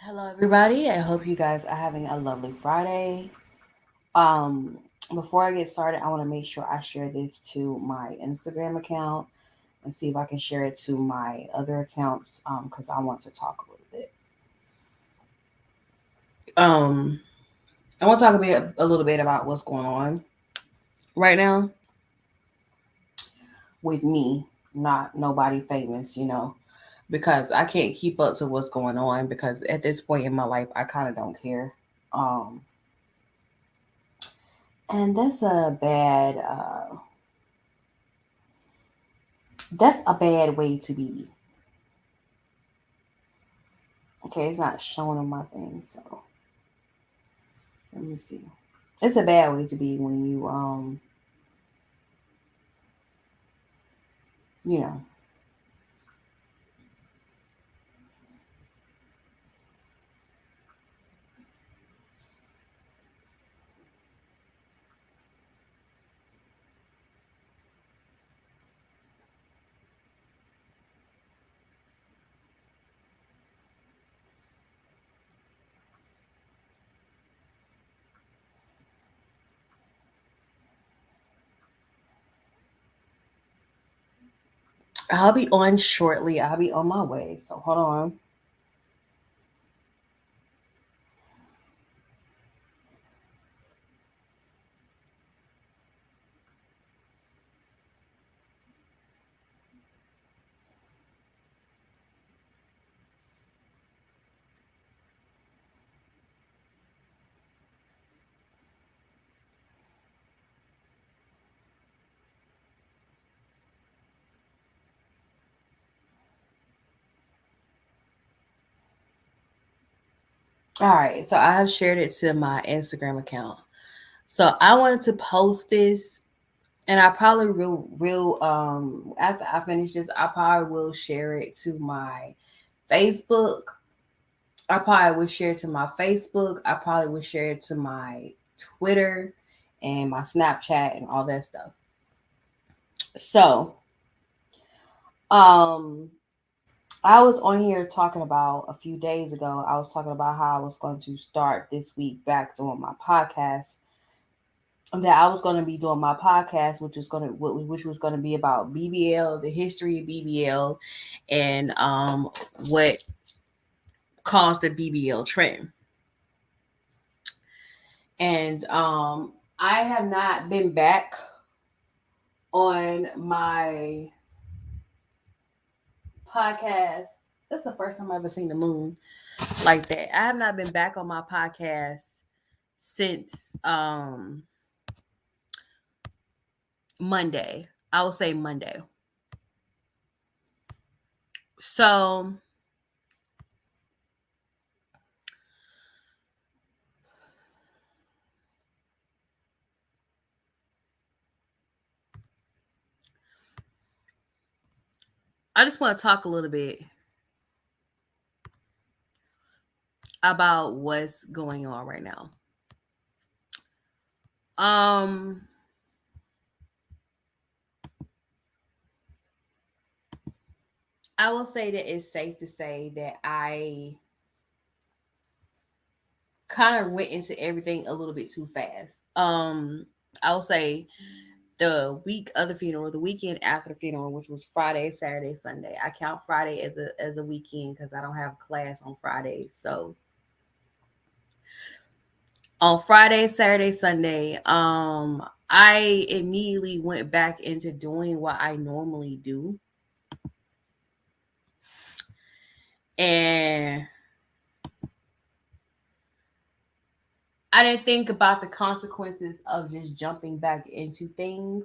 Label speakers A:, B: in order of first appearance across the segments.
A: Hello, everybody. I hope you guys are having a lovely Friday. Um, Before I get started, I want to make sure I share this to my Instagram account and see if I can share it to my other accounts because I want to talk a little bit. Um, I want to talk a little bit about what's going on right now with me, not nobody famous, because I can't keep up to what's going on because at this point in my life, I kind of don't care. Um, and that's a bad way to be. Okay, it's not showing on my thing, so let me see. It's a bad way to be when you. I'll be on shortly. I'll be on my way. So hold on. All right. So I have shared it to my Instagram account. So I wanted to post this, and I probably will after I finish this, I probably will share it to my Facebook. I probably would share it to my Facebook. I probably would share it to my Twitter and my Snapchat and all that stuff. So, um, I was on here talking about a few days ago. I was talking about how I was going to start this week back doing my podcast. That I was going to be doing my podcast, which was going to be about BBL, the history of BBL, and what caused the BBL trend. And I have not been back on my podcast. That's the first time I've ever seen the moon like that. I have not been back on my podcast since Monday. I will say Monday. So I just want to talk a little bit about what's going on right now. Um I will say that it's safe to say that I kind of went into everything a little bit too fast. I will say the week of the funeral, the weekend after the funeral, which was Friday, Saturday, Sunday. I count Friday as a weekend because I don't have class on Fridays. So on Friday, Saturday, Sunday, I immediately went back into doing what I normally do. And I didn't think about the consequences of just jumping back into things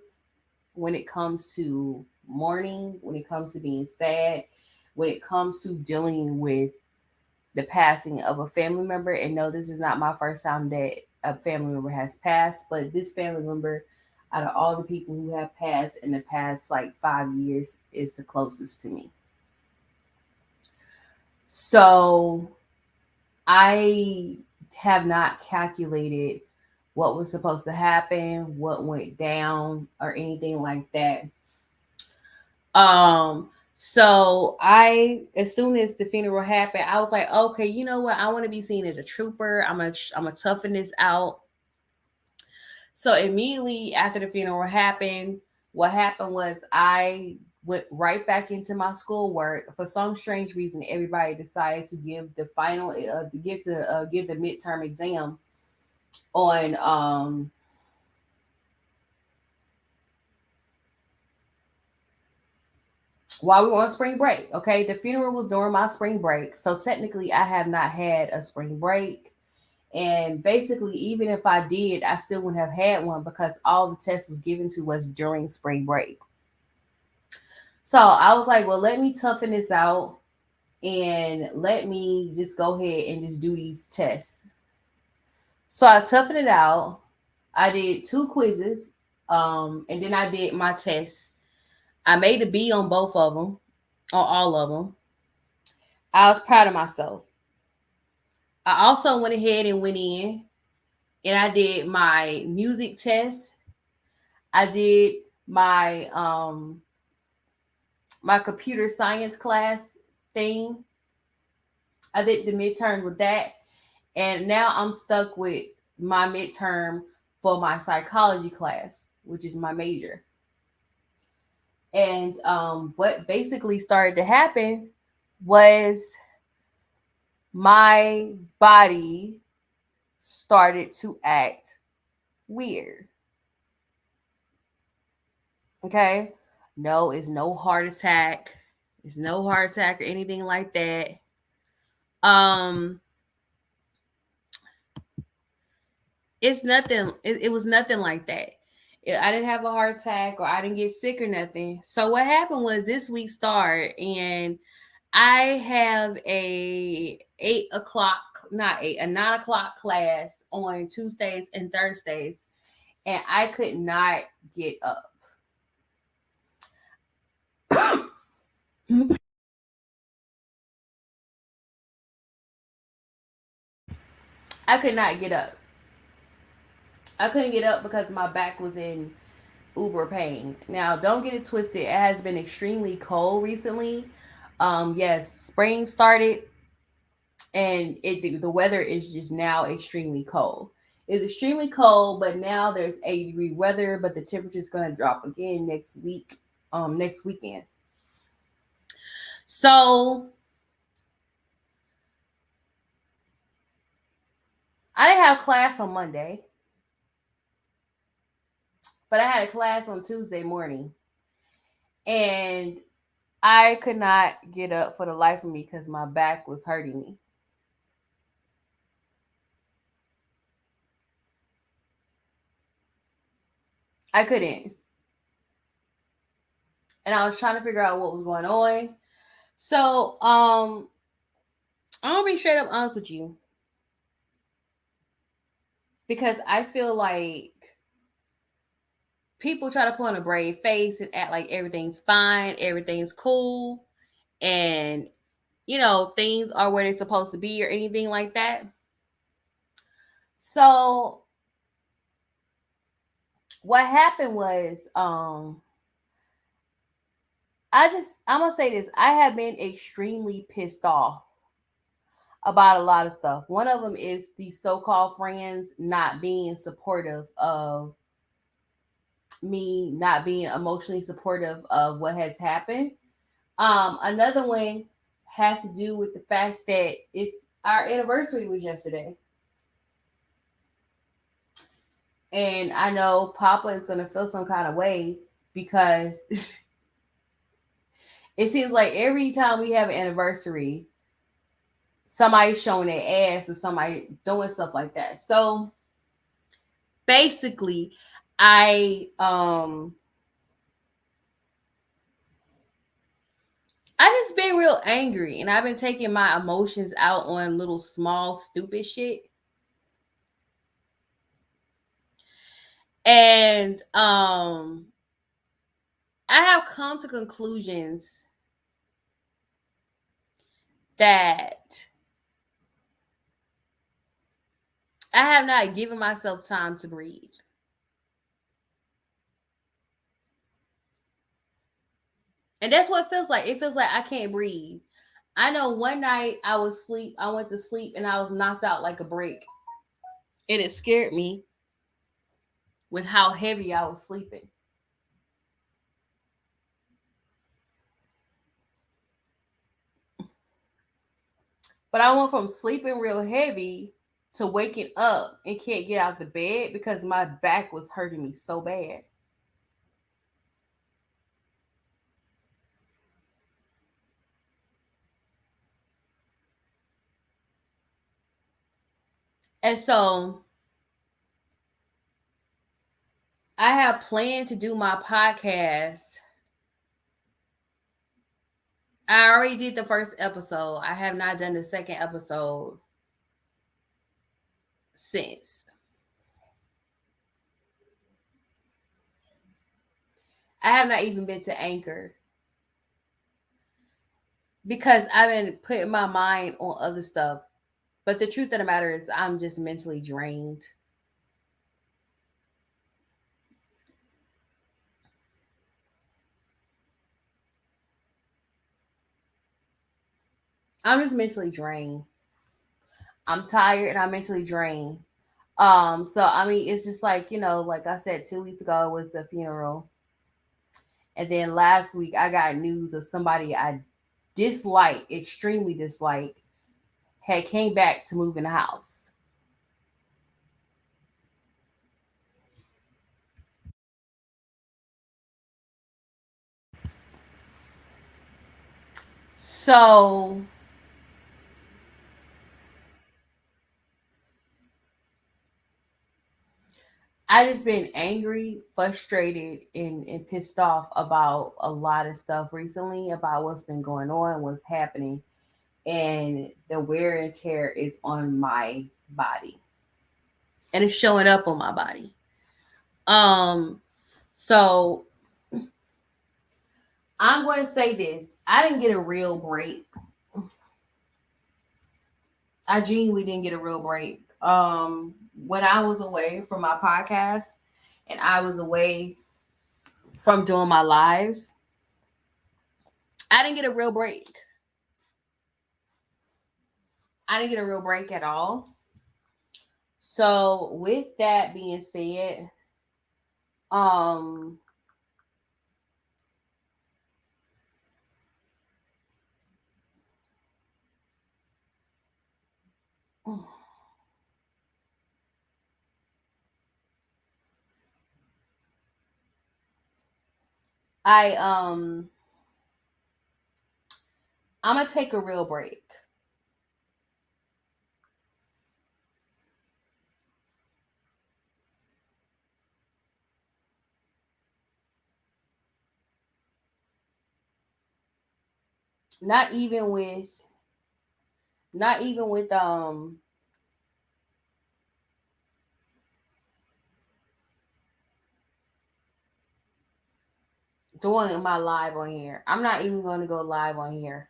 A: when it comes to mourning, when it comes to being sad, when it comes to dealing with the passing of a family member. And no, this is not my first time that a family member has passed, but this family member, out of all the people who have passed in the past like 5 years, is the closest to me. So I have not calculated what was supposed to happen, what went down, or anything like that. Um, So I, as soon as the funeral happened, I was like, okay, you know what? I want to be seen as a trooper. I'm gonna toughen this out. So immediately after the funeral happened, what happened was I went right back into my schoolwork. For some strange reason, everybody decided to give the final, to give the midterm exam on while we were on spring break. Okay, the funeral was during my spring break, so technically I have not had a spring break. And basically, even if I did, I still wouldn't have had one because all the tests was given to us during spring break. So I was like, well, let me toughen this out and let me just go ahead and just do these tests. So I toughened it out. I did two quizzes, and then I did my tests. I made a B on both of them, on all of them. I was proud of myself. I also went ahead and went in and I did my music test. I did my my computer science class thing. I did the midterm with that. And now I'm stuck with my midterm for my psychology class, which is my major. And what basically started to happen was my body started to act weird. Okay. No, it's no heart attack. It's no heart attack or anything like that. Um, it's nothing. It was nothing like that. I didn't have a heart attack or I didn't get sick or nothing. So what happened was this week started and I have a 8 o'clock, not eight, a 9 o'clock class on Tuesdays and Thursdays, and I could not get up. I could not get up. I couldn't get up because my back was in uber pain. Now, don't get it twisted. It has been extremely cold recently. Yes, spring started, and the weather is just now extremely cold. It's extremely cold, but now there's 80-degree weather, but the temperature is going to drop again next week, next weekend. So I didn't have class on Monday, but I had a class on Tuesday morning, and I could not get up for the life of me because my back was hurting me. I couldn't. And I was trying to figure out what was going on. So, I'm gonna be straight up honest with you because I feel like people try to put on a brave face and act like everything's fine, everything's cool, and things are where they're supposed to be or anything like that. So, what happened was, I'm gonna say this: I have been extremely pissed off about a lot of stuff. One of them is the so-called friends not being supportive of me, not being emotionally supportive of what has happened. Another one has to do with the fact that it's our anniversary was yesterday. And I know Papa is gonna feel some kind of way because it seems like every time we have an anniversary, somebody's showing their ass or somebody doing stuff like that. So basically, I I just been real angry and I've been taking my emotions out on little small stupid shit. And I have come to conclusions that I have not given myself time to breathe. And that's what it feels like. It feels like I can't breathe. I know one night I went to sleep and I was knocked out like a brick. And it scared me with how heavy I was sleeping. But I went from sleeping real heavy to waking up and can't get out the bed because my back was hurting me so bad. And so I have planned to do my podcast. I already did the first episode. I have not done the second episode since. I have not even been to Anchor because I've been putting my mind on other stuff. But the truth of the matter is, I'm just mentally drained. I'm just mentally drained. I'm tired and I'm mentally drained. So I mean, it's just like like I said, 2 weeks ago was the funeral, and then last week I got news of somebody I dislike, extremely dislike, had came back to move in the house. So I just been angry, frustrated, and pissed off about a lot of stuff recently about what's been going on, what's happening, and the wear and tear is on my body. And it's showing up on my body. Um, so I'm going to say this. I didn't get a real break. I genuinely didn't get a real break. When I was away from my podcast and I was away from doing my lives, I didn't get a real break. I didn't get a real break at all. So with that being said, um I I'm gonna take a real break. Not even with not even with doing my live on here. I'm not even going to go live on here.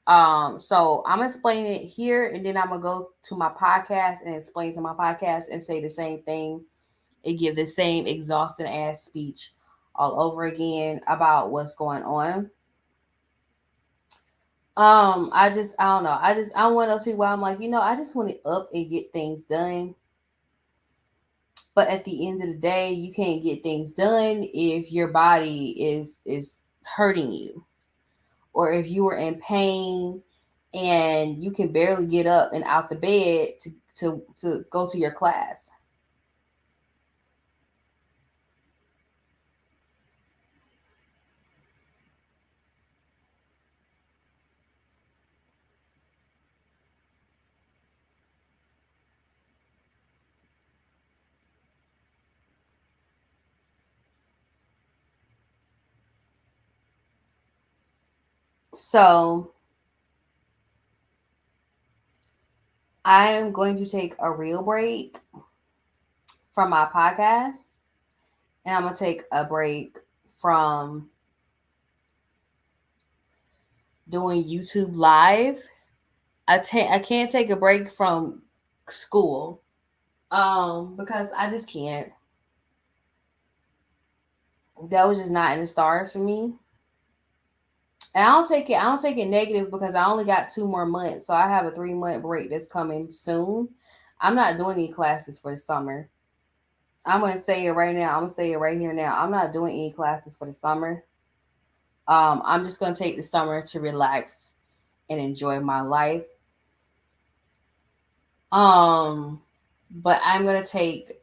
A: So I'm gonna explain it here, and then I'm gonna go to my podcast and explain to my podcast and say the same thing and give the same exhausting ass speech all over again about what's going on. I don't know. I'm one of those people where I'm like, I just want to up and get things done. But at the end of the day, you can't get things done if your body is hurting you, or if you are in pain and you can barely get up and out the bed to go to your class. So I am going to take a real break from my podcast, and I'm gonna take a break from doing YouTube live. I can't take a break from school. Because I just can't. That was just not in the stars for me. And I don't take it negative because I only got 2 more months. So I have a 3 month break that's coming soon. I'm not doing any classes for the summer. I'm gonna say it right now. I'm gonna say it right here now. I'm not doing any classes for the summer. I'm just gonna take the summer to relax and enjoy my life. Um, but I'm gonna take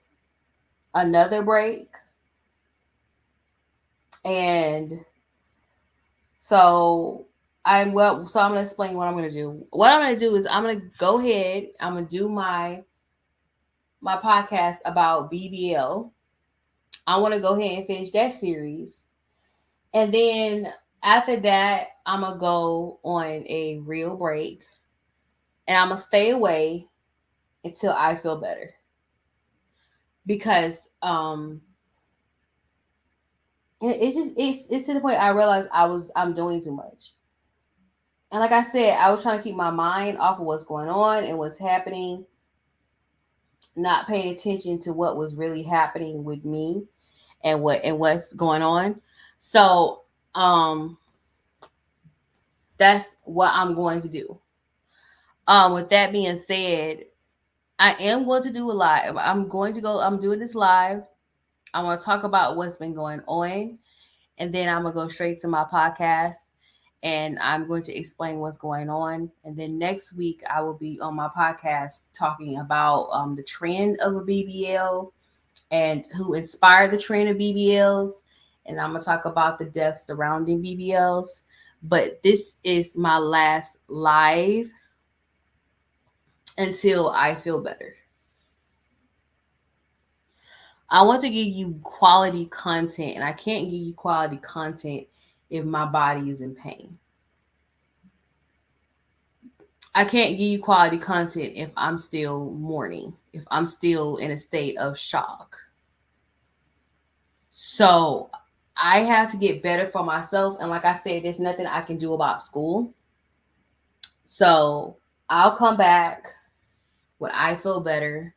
A: another break, and so so I'm gonna explain what I'm gonna do. What I'm gonna do is I'm gonna go ahead. I'm gonna do my podcast about BBL. I want to go ahead and finish that series, and then after that, I'm gonna go on a real break, and I'm gonna stay away until I feel better because it's to the point I realized I'm doing too much. And like I said, I was trying to keep my mind off of what's going on and what's happening, not paying attention to what was really happening with me and what's going on. So um that's what I'm going to do. With that being said, I am going to do a live. I'm doing this live. I want to talk about what's been going on, and then I'm gonna go straight to my podcast and I'm going to explain what's going on. And then next week I will be on my podcast talking about the trend of a BBL and who inspired the trend of BBLs. And I'm gonna talk about the deaths surrounding BBLs. But this is my last live until I feel better. I want to give you quality content, and I can't give you quality content if my body is in pain. I can't give you quality content if I'm still mourning, if I'm still in a state of shock. So I have to get better for myself. And like I said, there's nothing I can do about school. So I'll come back when I feel better,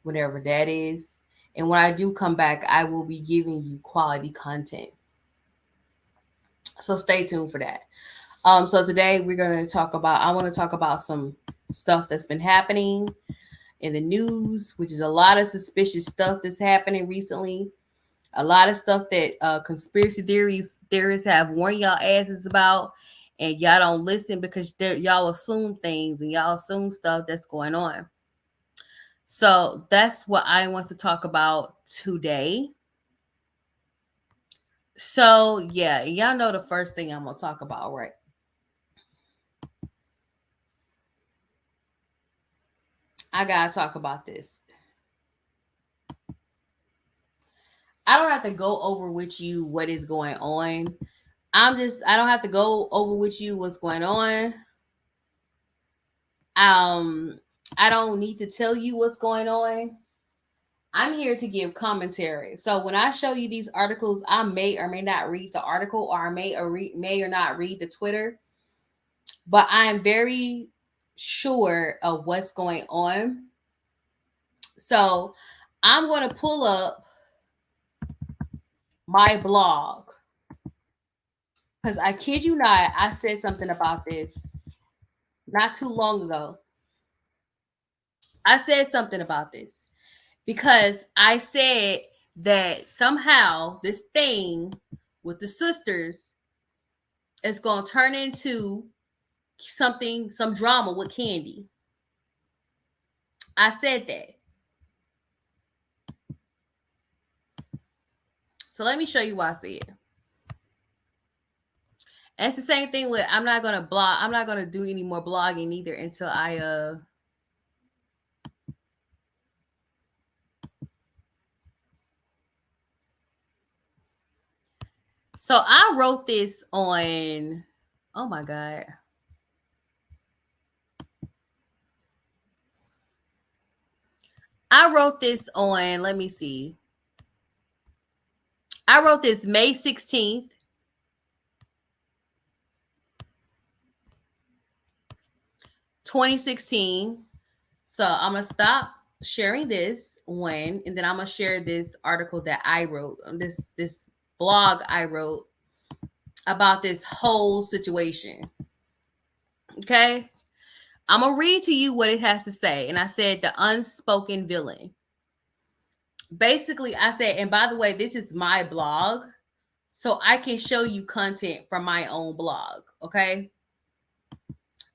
A: whatever that is. And when I do come back, I will be giving you quality content. So stay tuned for that. So today we're going to talk about, I want to talk about some stuff that's been happening in the news, which is a lot of suspicious stuff that's happening recently. A lot of stuff that conspiracy theorists have warned y'all asses about, and y'all don't listen because y'all assume things and y'all assume stuff that's going on. So that's what I want to talk about today. So yeah, y'all know the first thing I'm gonna talk about, right? I gotta talk about this. I don't have to go over with you what is going on. I don't have to go over with you what's going on. Um, I don't need to tell you what's going on. I'm here to give commentary. So when I show you these articles, I may or may not read the article, or I may or not read the Twitter, but I am very sure of what's going on. So I'm going to pull up my blog because I kid you not, I said something about this not too long ago. I said something about this because I said that somehow this thing with the sisters is going to turn into some drama with Kandi. I said that. So let me show you what I said. And it's the same thing with I'm not gonna blog. I'm not gonna do any more blogging either until I So I wrote this on. Oh my god. I wrote this on. Let me see. I wrote this May 16th. 2016. So I'm gonna stop sharing this and then I'm gonna share this article that I wrote, this blog I wrote about this whole situation. Okay? I'm going to read to you what it has to say. And I said the unspoken villain. Basically, I said, and by the way, this is my blog, so I can show you content from my own blog. Okay?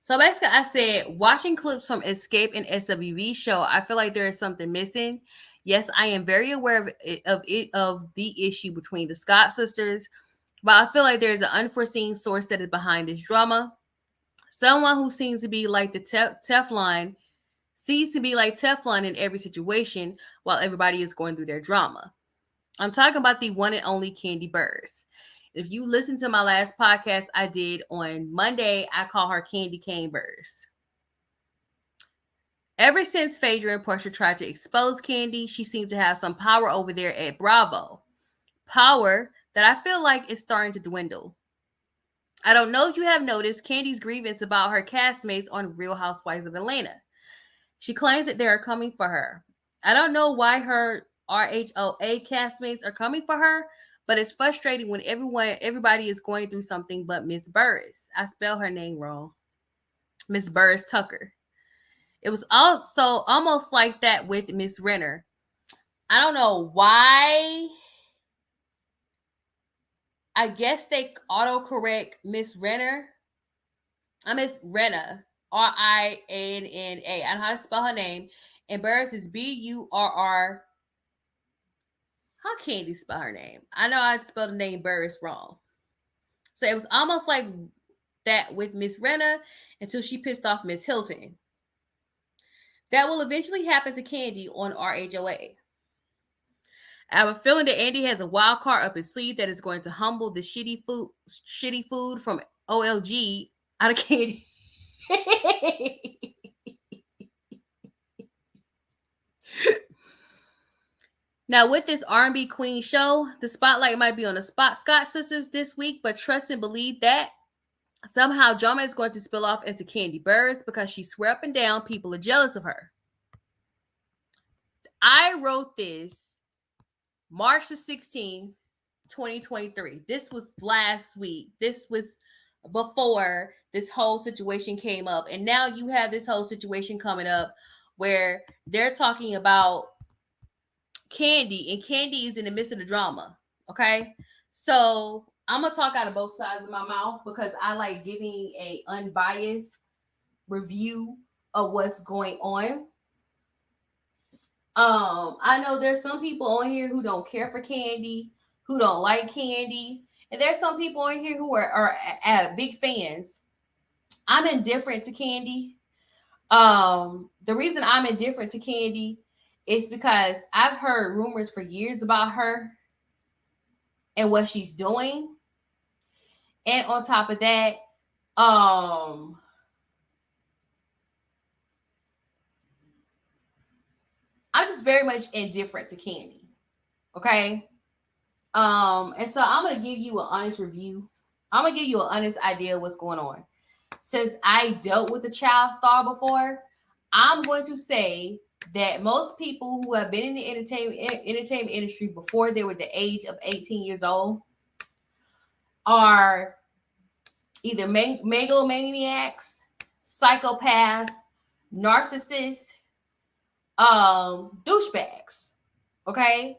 A: So basically, I said, watching clips from Escape and SWV show, I feel like there is something missing. Yes, I am very aware of the issue between the Scott sisters, but I feel like there is an unforeseen source that is behind this drama. Someone who seems to be like the Teflon, seems to be like Teflon in every situation while everybody is going through their drama. I'm talking about the one and only Kandi Burruss. If you listen to my last podcast I did on Monday, I call her Candy Cane Burruss. Ever since Phaedra and Portia tried to expose Kandi, she seemed to have some power over there at Bravo. Power that I feel like is starting to dwindle. I don't know if you have noticed Kandi's grievance about her castmates on Real Housewives of Atlanta. She claims that they are coming for her. I don't know why her RHOA castmates are coming for her, but it's frustrating when everybody is going through something but Miss Burruss. I spell her name wrong. Miss Burruss Tucker. It was also almost like that with Miss Renner. I don't know why. I guess they autocorrect Miss Renner. Miss Renna. Rianna. I know how to spell her name. And Burruss is Burr. How can you spell her name? I know I spelled the name Burruss wrong. So it was almost like that with Miss Renna until she pissed off Miss Hilton. That will eventually happen to Kandi on RHOA. I have a feeling that Andy has a wild card up his sleeve that is going to humble the shitty food from OLG out of Kandi. Now, with this R&B Queen show, the spotlight might be on the Scott sisters this week, but trust and believe that somehow drama is going to spill off into Kandi Burruss because she swear up and down people are jealous of her. I wrote this March the 16th, 2023. This was last week. This was before this whole situation came up. And now you have this whole situation coming up where they're talking about Kandi, and Kandi is in the midst of the drama. Okay? So I'm going to talk out of both sides of my mouth because I like giving a unbiased review of what's going on. I know there's some people on here who don't care for Kandi, who don't like Kandi, and there's some people on here who are big fans. I'm indifferent to Kandi. The reason I'm indifferent to Kandi is because I've heard rumors for years about her and what she's doing. And on top of that, I'm just very much indifferent to Kandi. Okay? And so I'm going to give you an honest review. I'm going to give you an honest idea of what's going on. Since I dealt with a child star before, I'm going to say that most people who have been in the entertainment industry before they were the age of 18 years old are either megalomaniacs, psychopaths, narcissists, douchebags. Okay?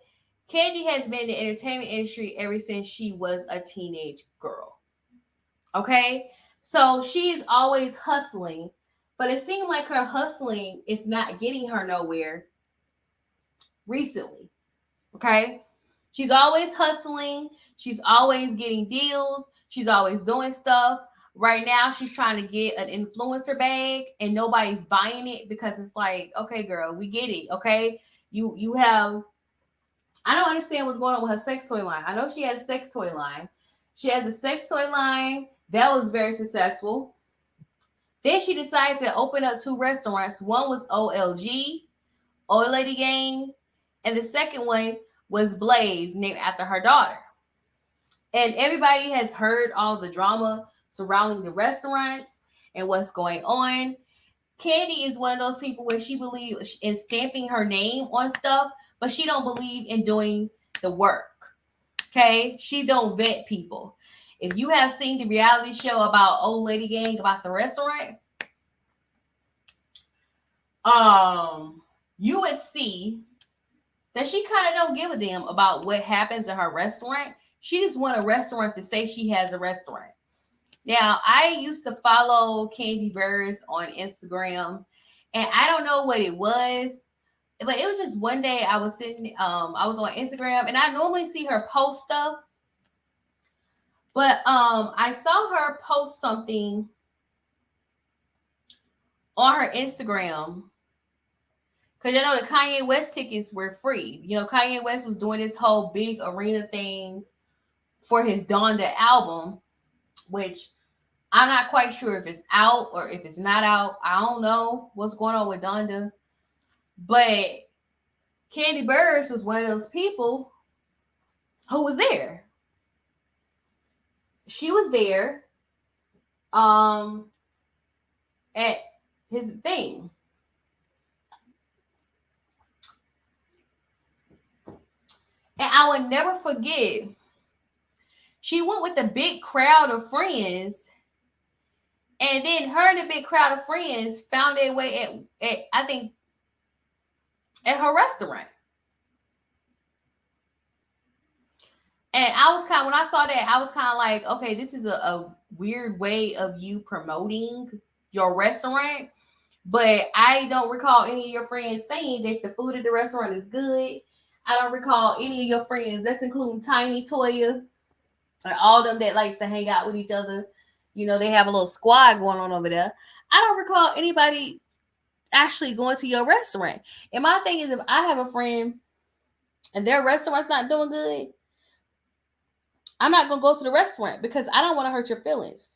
A: Kandi has been in the entertainment industry ever since she was a teenage girl. Okay? So she's always hustling, but it seemed like her hustling is not getting her nowhere recently. Okay? She's always hustling. She's always getting deals. She's always doing stuff. Right now, she's trying to get an influencer bag, and nobody's buying it because it's like, okay, girl, we get it. Okay? You have... I don't understand what's going on with her sex toy line. I know she had a sex toy line. She has a sex toy line that was very successful. Then she decided to open up 2 restaurants. One was OLG, Old Lady Gang, and the second one was Blaze, named after her daughter. And everybody has heard all the drama surrounding the restaurants and what's going on. Kandi is one of those people where she believes in stamping her name on stuff, but she don't believe in doing the work. Okay? She don't vet people. If you have seen the reality show about Old Lady Gang about the restaurant, you would see that she kind of don't give a damn about what happens in her restaurant. She just want a restaurant to say she has a restaurant. Now, I used to follow Kandi Burruss on Instagram, and I don't know what it was, but it was just one day I was sitting, I was on Instagram, and I normally see her post stuff, but I saw her post something on her Instagram. Because you know the Kanye West tickets were free. You know, Kanye West was doing this whole big arena thing for his Donda album, which I'm not quite sure if it's out or if it's not out. I don't know what's going on with Donda. But Kandi Burruss was one of those people who was there. She was there at his thing. And I would never forget, she went with a big crowd of friends, and then her and a big crowd of friends found their way at I think, at her restaurant. And I was kind of, when I saw that, I was kind of like, okay, this is a weird way of you promoting your restaurant. But I don't recall any of your friends saying that the food at the restaurant is good. I don't recall any of your friends, that's including Tiny Toya, and all them that likes to hang out with each other. You know, they have a little squad going on over there. I don't recall anybody actually going to your restaurant. And my thing is, if I have a friend and their restaurant's not doing good, I'm not going to go to the restaurant because I don't want to hurt your feelings.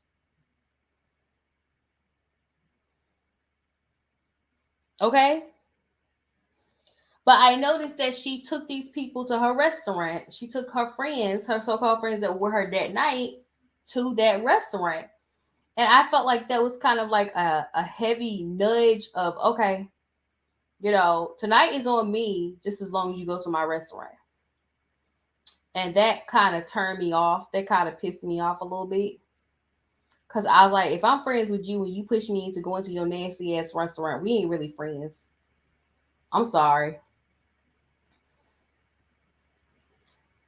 A: Okay? But I noticed that she took these people to her restaurant. She took her friends, her so-called friends that were her that night, to that restaurant. And I felt like that was kind of like a heavy nudge of, okay, you know, tonight is on me just as long as you go to my restaurant. And that kind of turned me off. That kind of pissed me off a little bit. Because I was like, if I'm friends with you and you push me into going to your nasty ass restaurant, we ain't really friends. I'm sorry.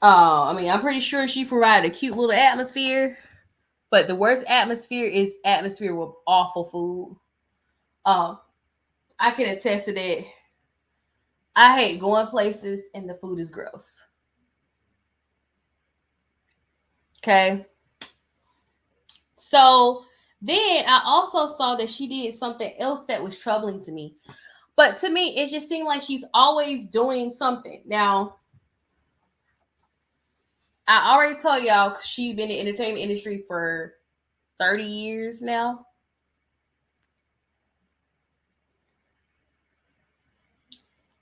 A: I mean, I'm pretty sure she provided a cute little atmosphere, but the worst atmosphere is atmosphere with awful food. I can attest to that. I hate going places and the food is gross. Okay. So then I also saw that she did something else that was troubling to me. But to me, it just seemed like she's always doing something. Now, I already told y'all she's been in the entertainment industry for 30 years now.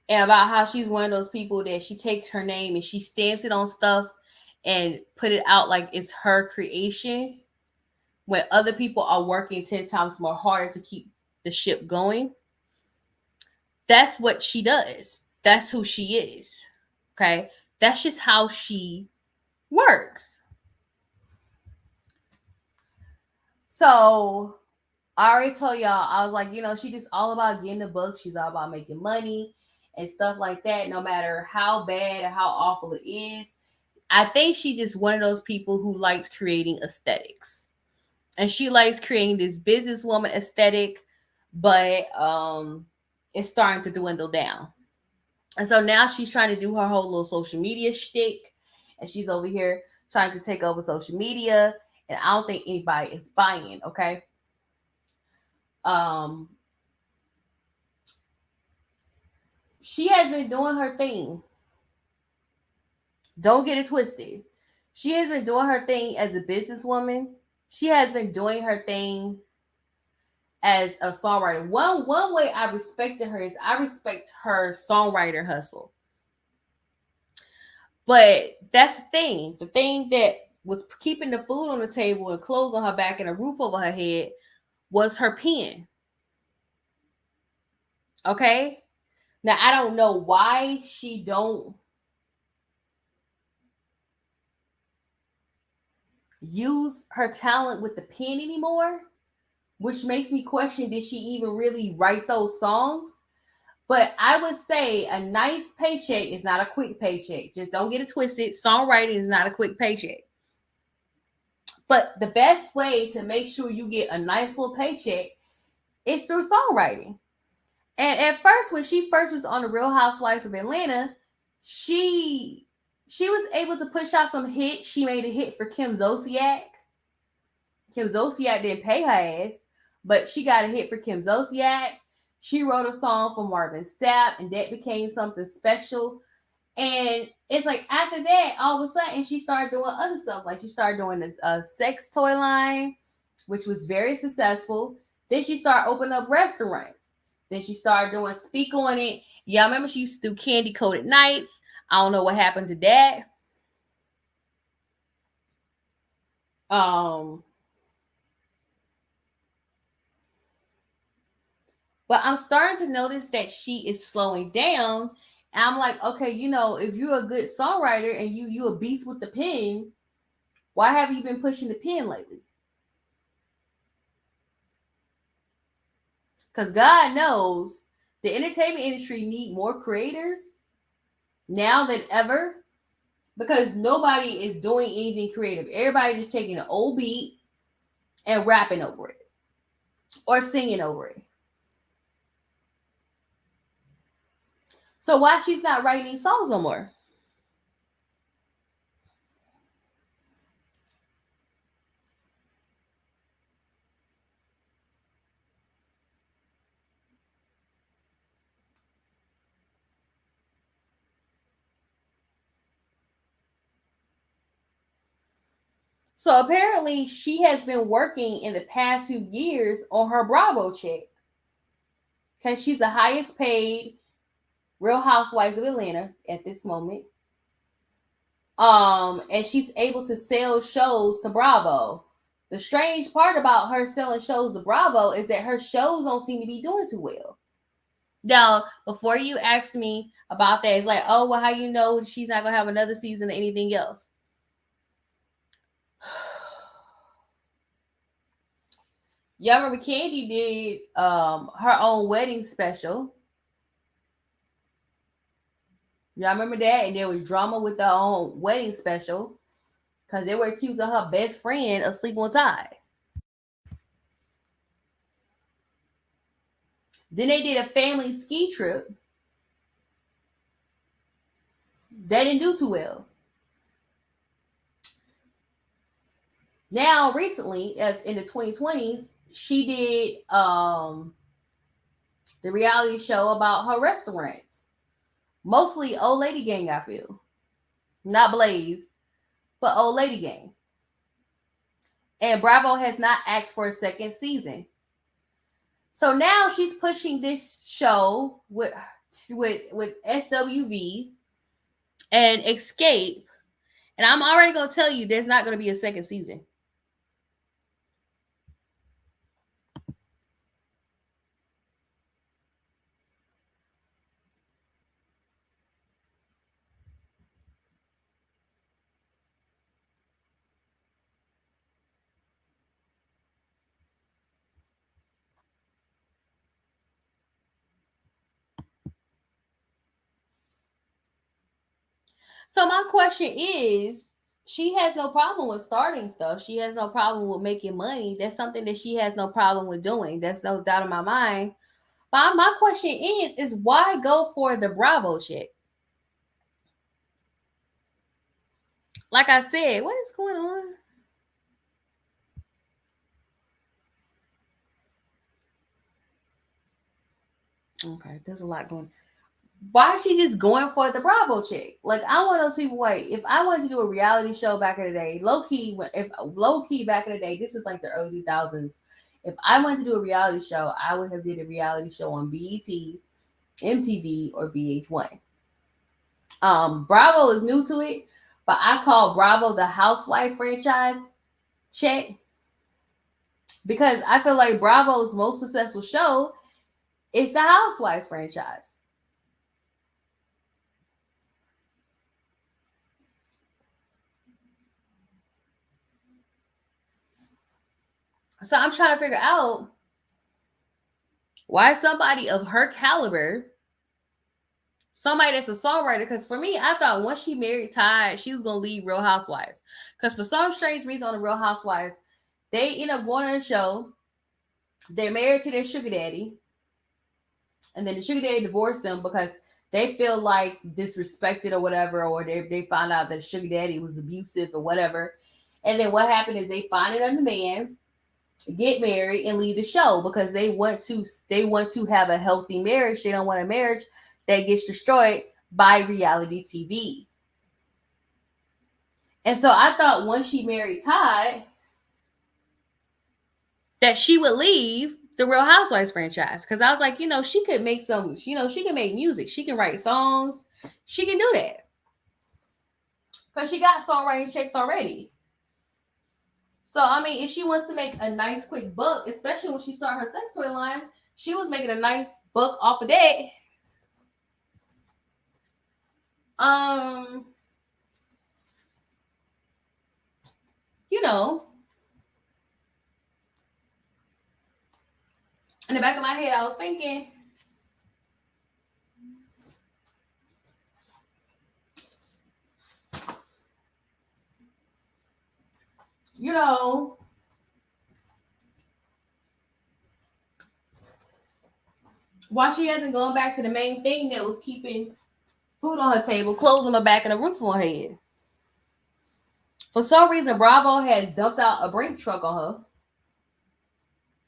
A: And about how she's one of those people that she takes her name and she stamps it on stuff and put it out like it's her creation when other people are working 10 times more harder to keep the ship going. That's what she does. That's who she is. Okay. That's just how she works. So I already told y'all, I was like, you know, she just all about getting the book. She's all about making money and stuff like that, no matter how bad or how awful it is. I think she's just one of those people who likes creating aesthetics. And she likes creating this businesswoman aesthetic, but it's starting to dwindle down. And so now she's trying to do her whole little social media shtick, and she's over here trying to take over social media, and I don't think anybody is buying, okay? Um, she has been doing her thing. Don't get it twisted. She has been doing her thing as a businesswoman. She has been doing her thing as a songwriter. One way I respected her is I respect her songwriter hustle. But that's the thing. The thing that was keeping the food on the table and clothes on her back and a roof over her head was her pen. Okay? Now I don't know why she don't use her talent with the pen anymore, which makes me question, did she even really write those songs? But I would say a nice paycheck is not a quick paycheck. Just don't get it twisted. Songwriting is not a quick paycheck. But the best way to make sure you get a nice little paycheck is through songwriting. And at first, when she first was on the Real Housewives of Atlanta, she she was able to push out some hits. She made a hit for Kim Zolciak. Kim Zolciak didn't pay her ass, but she got a hit for Kim Zolciak. She wrote a song for Marvin Sapp, and that became something special. And it's like after that, all of a sudden, she started doing other stuff. Like she started doing this sex toy line, which was very successful. Then she started opening up restaurants. Then she started doing Speak On It. Y'all remember she used to do Candy Coated Nights. I don't know what happened to that. Um, but I'm starting to notice that she is slowing down. And I'm like, okay, if you're a good songwriter and you a beast with the pen, why have you been pushing the pen lately? Because God knows the entertainment industry need more creators now than ever, because nobody is doing anything creative. Everybody just taking an old beat and rapping over it or singing over it. So why she's not writing these songs no more? So apparently she has been working in the past few years on her Bravo check, because she's the highest paid Real Housewives of Atlanta at this moment. And she's able to sell shows to Bravo. The strange part about her selling shows to Bravo is that her shows don't seem to be doing too well. Now, before you ask me about that, it's like, oh, well, how you know she's not gonna have another season or anything else? Y'all remember Candy did her own wedding special. Y'all remember that? And there was drama with their own wedding special because they were accused of her best friend of sleeping with Ty. Then they did a family ski trip. They didn't do too well. Now, recently, in the 2020s, she did the reality show about her restaurants. Mostly Old Lady Gang, I feel. Not Blaze, but Old Lady Gang. And Bravo has not asked for a second season. So now she's pushing this show with SWV and Escape. And I'm already going to tell you there's not going to be a second season. So my question is, she has no problem with starting stuff. She has no problem with making money. That's something that she has no problem with doing. That's no doubt in my mind. But my question is why go for the Bravo chick? Like I said, what is going on? Okay, there's a lot going. Why is she just going for the Bravo chick? Like, I'm one of those people. Wait, if I wanted to do a reality show back in the day, low key back in the day, this is like the early 2000s. If I wanted to do a reality show, I would have did a reality show on BET, MTV, or VH1. Bravo is new to it, but I call Bravo the Housewife franchise check, because I feel like Bravo's most successful show is the Housewives franchise. So I'm trying to figure out why somebody of her caliber, somebody that's a songwriter, because for me, I thought once she married Ty, she was gonna leave Real Housewives. Because for some strange reason on the Real Housewives, they end up going on a show. They're married to their sugar daddy, and then the sugar daddy divorced them because they feel like disrespected or whatever, or they found out that sugar daddy was abusive or whatever. And then what happened is they find another man, get married, and leave the show because they want to have a healthy marriage. They don't want a marriage that gets destroyed by reality TV. And so I thought once she married Todd that she would leave the Real Housewives franchise, because I was like, she could make she can make music, she can write songs, she can do that because she got songwriting checks already. So I mean, if she wants to make a nice quick buck, especially when she started her sex toy line, she was making a nice buck off of that. Um, you know, in the back of my head, I was thinking, you know, why she hasn't gone back to the main thing that was keeping food on her table, clothes on her back, and a roof on her head. For some reason, Bravo has dumped out a brink truck on her,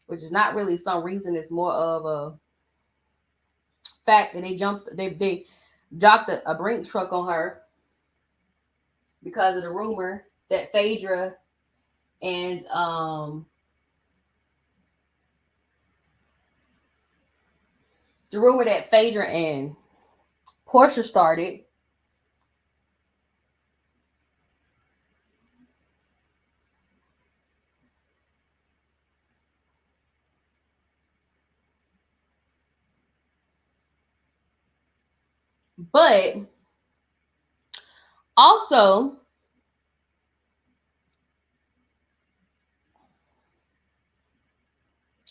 A: which is not really some reason. It's more of a fact that they dropped a brink truck on her because of the rumor that Phaedra and Portia started. But also,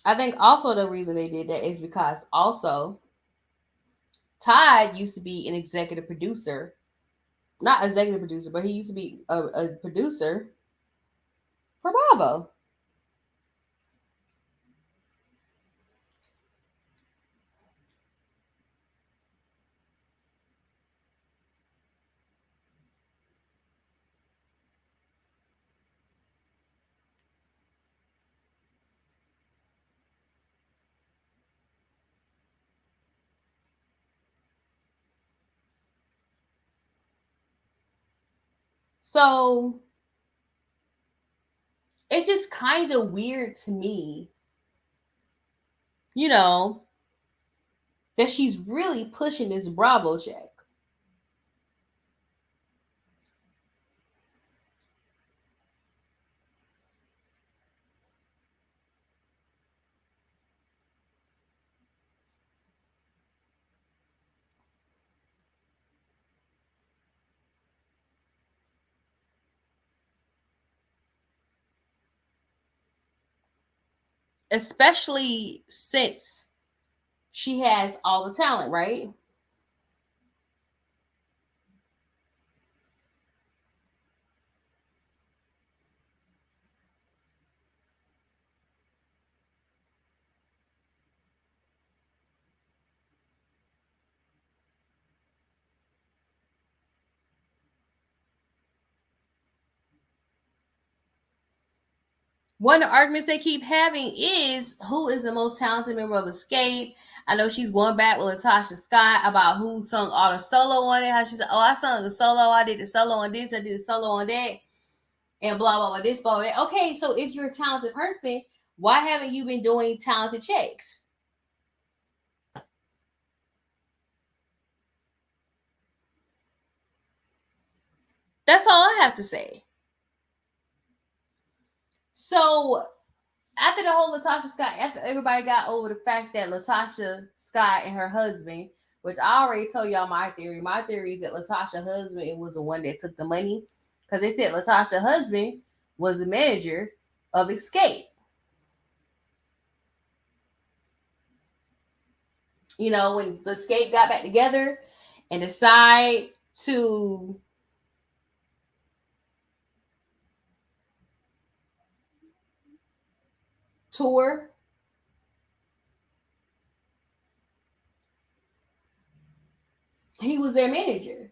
A: I think also the reason they did that is because also Todd used to be an executive producer, not executive producer, but he used to be a producer for Bravo. So it's just kind of weird to me, you know, that she's really pushing this Bravo check. Especially since she has all the talent, right? One of the arguments they keep having is who is the most talented member of Escape. I know she's going back with Latasha Scott about who sung all the solo on it. How she said, "Oh, I sung the solo. I did the solo on this. I did the solo on that, and blah blah blah. This, blah blah." That. Okay, so if you're a talented person, why haven't you been doing talented checks? That's all I have to say. So after the whole Latasha Scott, after everybody got over the fact that Latasha Scott and her husband, which I already told y'all my theory. My theory is that Latasha husband was the one that took the money because they said Latasha husband was the manager of Escape. when the Escape got back together and decide to tour, he was their manager.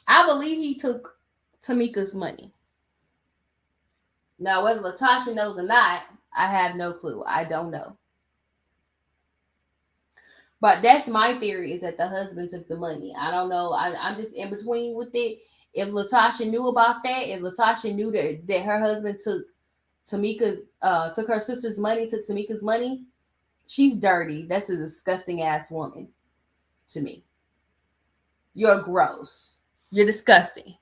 A: I believe he took Tamika's money. Now, whether Latasha knows or not, I have no clue. I don't know. But that's my theory, is that the husband took the money. I don't know. I'm just in between with it. If Latasha knew about that, if Latasha knew that her husband took her sister's money, took Tamika's money, she's dirty. That's a disgusting ass woman to me. You're gross. You're disgusting.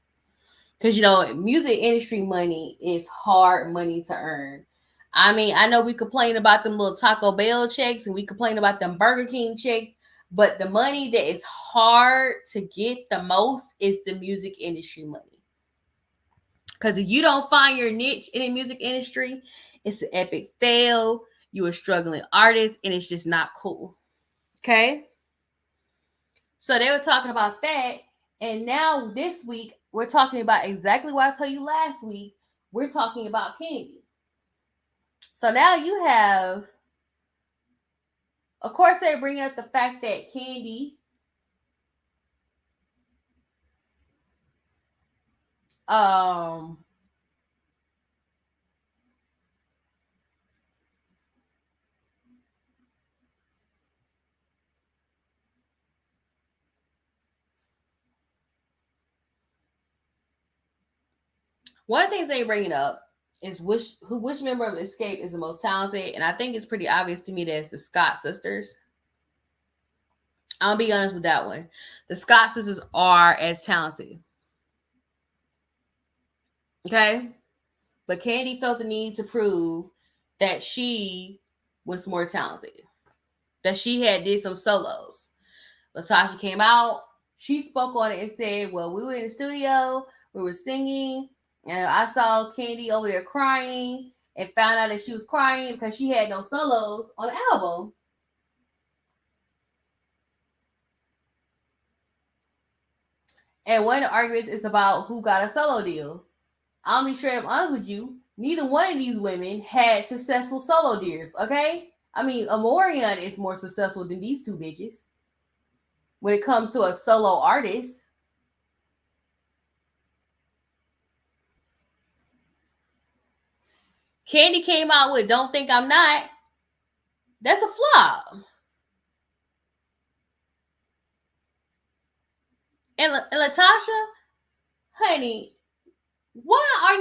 A: Because, music industry money is hard money to earn. I mean, I know we complain about them little Taco Bell checks and we complain about them Burger King checks, but the money that is hard to get the most is the music industry money. Because if you don't find your niche in the music industry, it's an epic fail. You're a struggling artist and it's just not cool. Okay? So they were talking about that. And now this week, we're talking about exactly what I told you last week. We're talking about Kandi. So now you have, of course, they're bringing up the fact that Kandi one of the things they bringing up is which member of Escape is the most talented, and I think it's pretty obvious to me that it's the Scott sisters. I'll be honest with that one. The Scott sisters are as talented. Okay? But Kandi felt the need to prove that she was more talented. That she had did some solos. Latasha came out, she spoke on it and said, well, we were in the studio, we were singing, and I saw Kandi over there crying and found out that she was crying because she had no solos on the album. And one of the arguments is about who got a solo deal. I'll be straight up honest with you. Neither one of these women had successful solo deals, okay? I mean, Amorian is more successful than these two bitches when it comes to a solo artist. Kandi came out with Don't Think I'm Not. That's a flop. And Latasha, honey, why are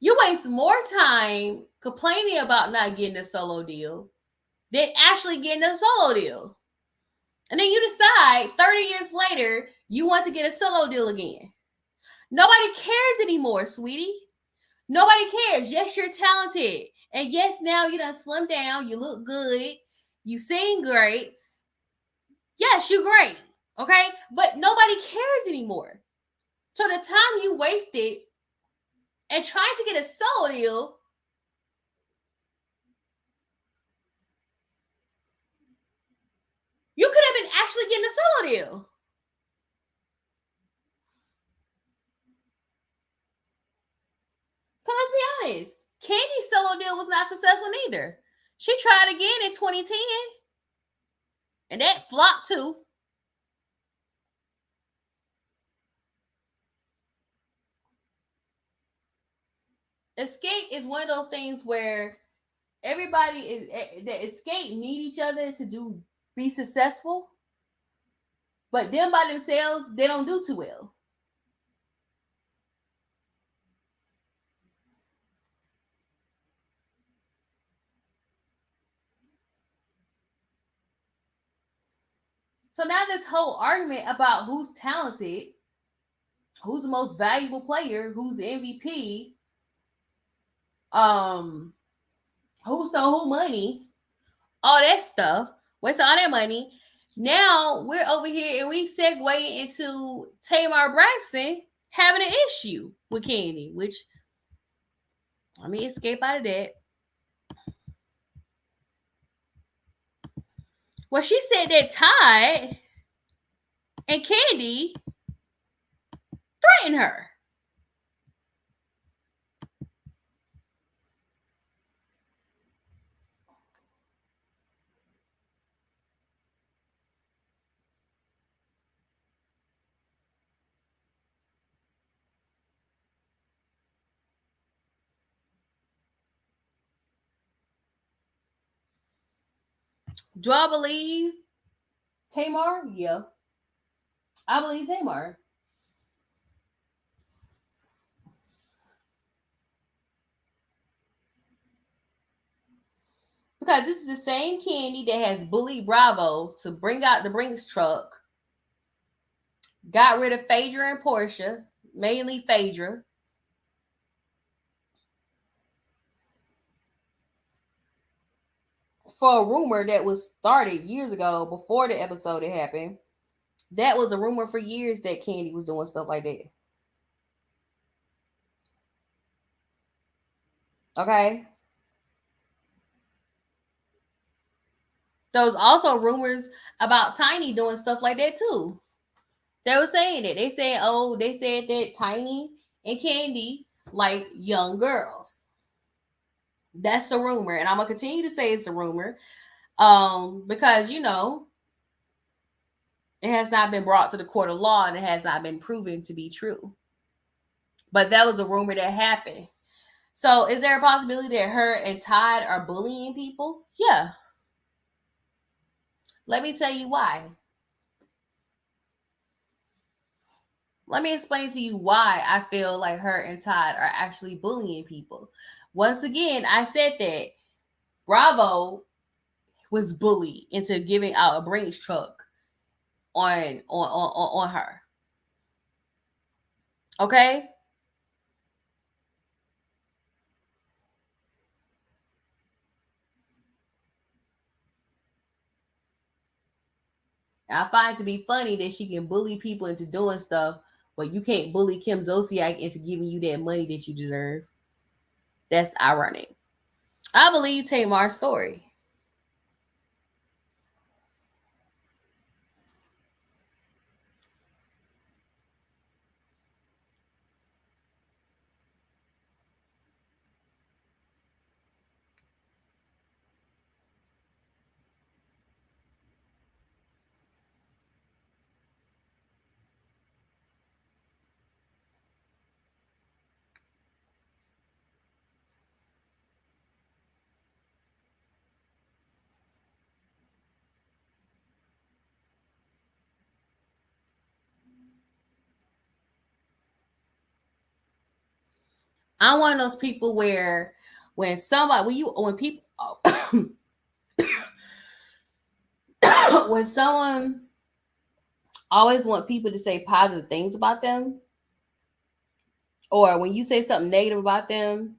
A: you waste more time complaining about not getting a solo deal than actually getting a solo deal. And then you decide 30 years later you want to get a solo deal again. Nobody cares anymore, sweetie. Nobody cares. Yes, you're talented. And yes, now you done slim down. You look good. You sing great. Yes, you're great. Okay? But nobody cares anymore. So the time you wasted and trying to get a solo deal, you could have been actually getting a solo deal. Because let's be honest, Kandi's solo deal was not successful neither. She tried again in 2010, and that flopped too. Escape is one of those things where everybody is the Escape need each other to be successful, but them by themselves they don't do too well. So now this whole argument about who's talented, who's the most valuable player, who's the MVP, who stole who money, all that stuff, what's all that money. Now we're over here and we segue into Tamar Braxton having an issue with Kandi, which let me escape out of that. Well, she said that Todd and Kandi threatened her. Do I believe Tamar? Yeah, I believe Tamar. Because this is the same Kandi that has bullied Bravo to bring out the Brinks truck, got rid of Phaedra and Portia, mainly Phaedra, for a rumor that was started years ago before the episode had happened. That was a rumor for years that Kandi was doing stuff like that. Okay. There was also rumors about Tiny doing stuff like that too. They were saying it. They said that Tiny and Kandi like young girls. That's the rumor, and I'm gonna continue to say it's a rumor, because it has not been brought to the court of law and it has not been proven to be true. But that was a rumor that happened. So, is there a possibility that her and Todd are bullying people? Yeah. Let me tell you why. Let me explain to you why I feel like her and Todd are actually bullying people. Once again, I said that Bravo was bullied into giving out a Brinks truck on her. Okay? I find it to be funny that she can bully people into doing stuff, but you can't bully Kim Zolciak into giving you that money that you deserve. That's ironic. I believe Tamar's story. I'm one of those people where when people when someone always want people to say positive things about them, or when you say something negative about them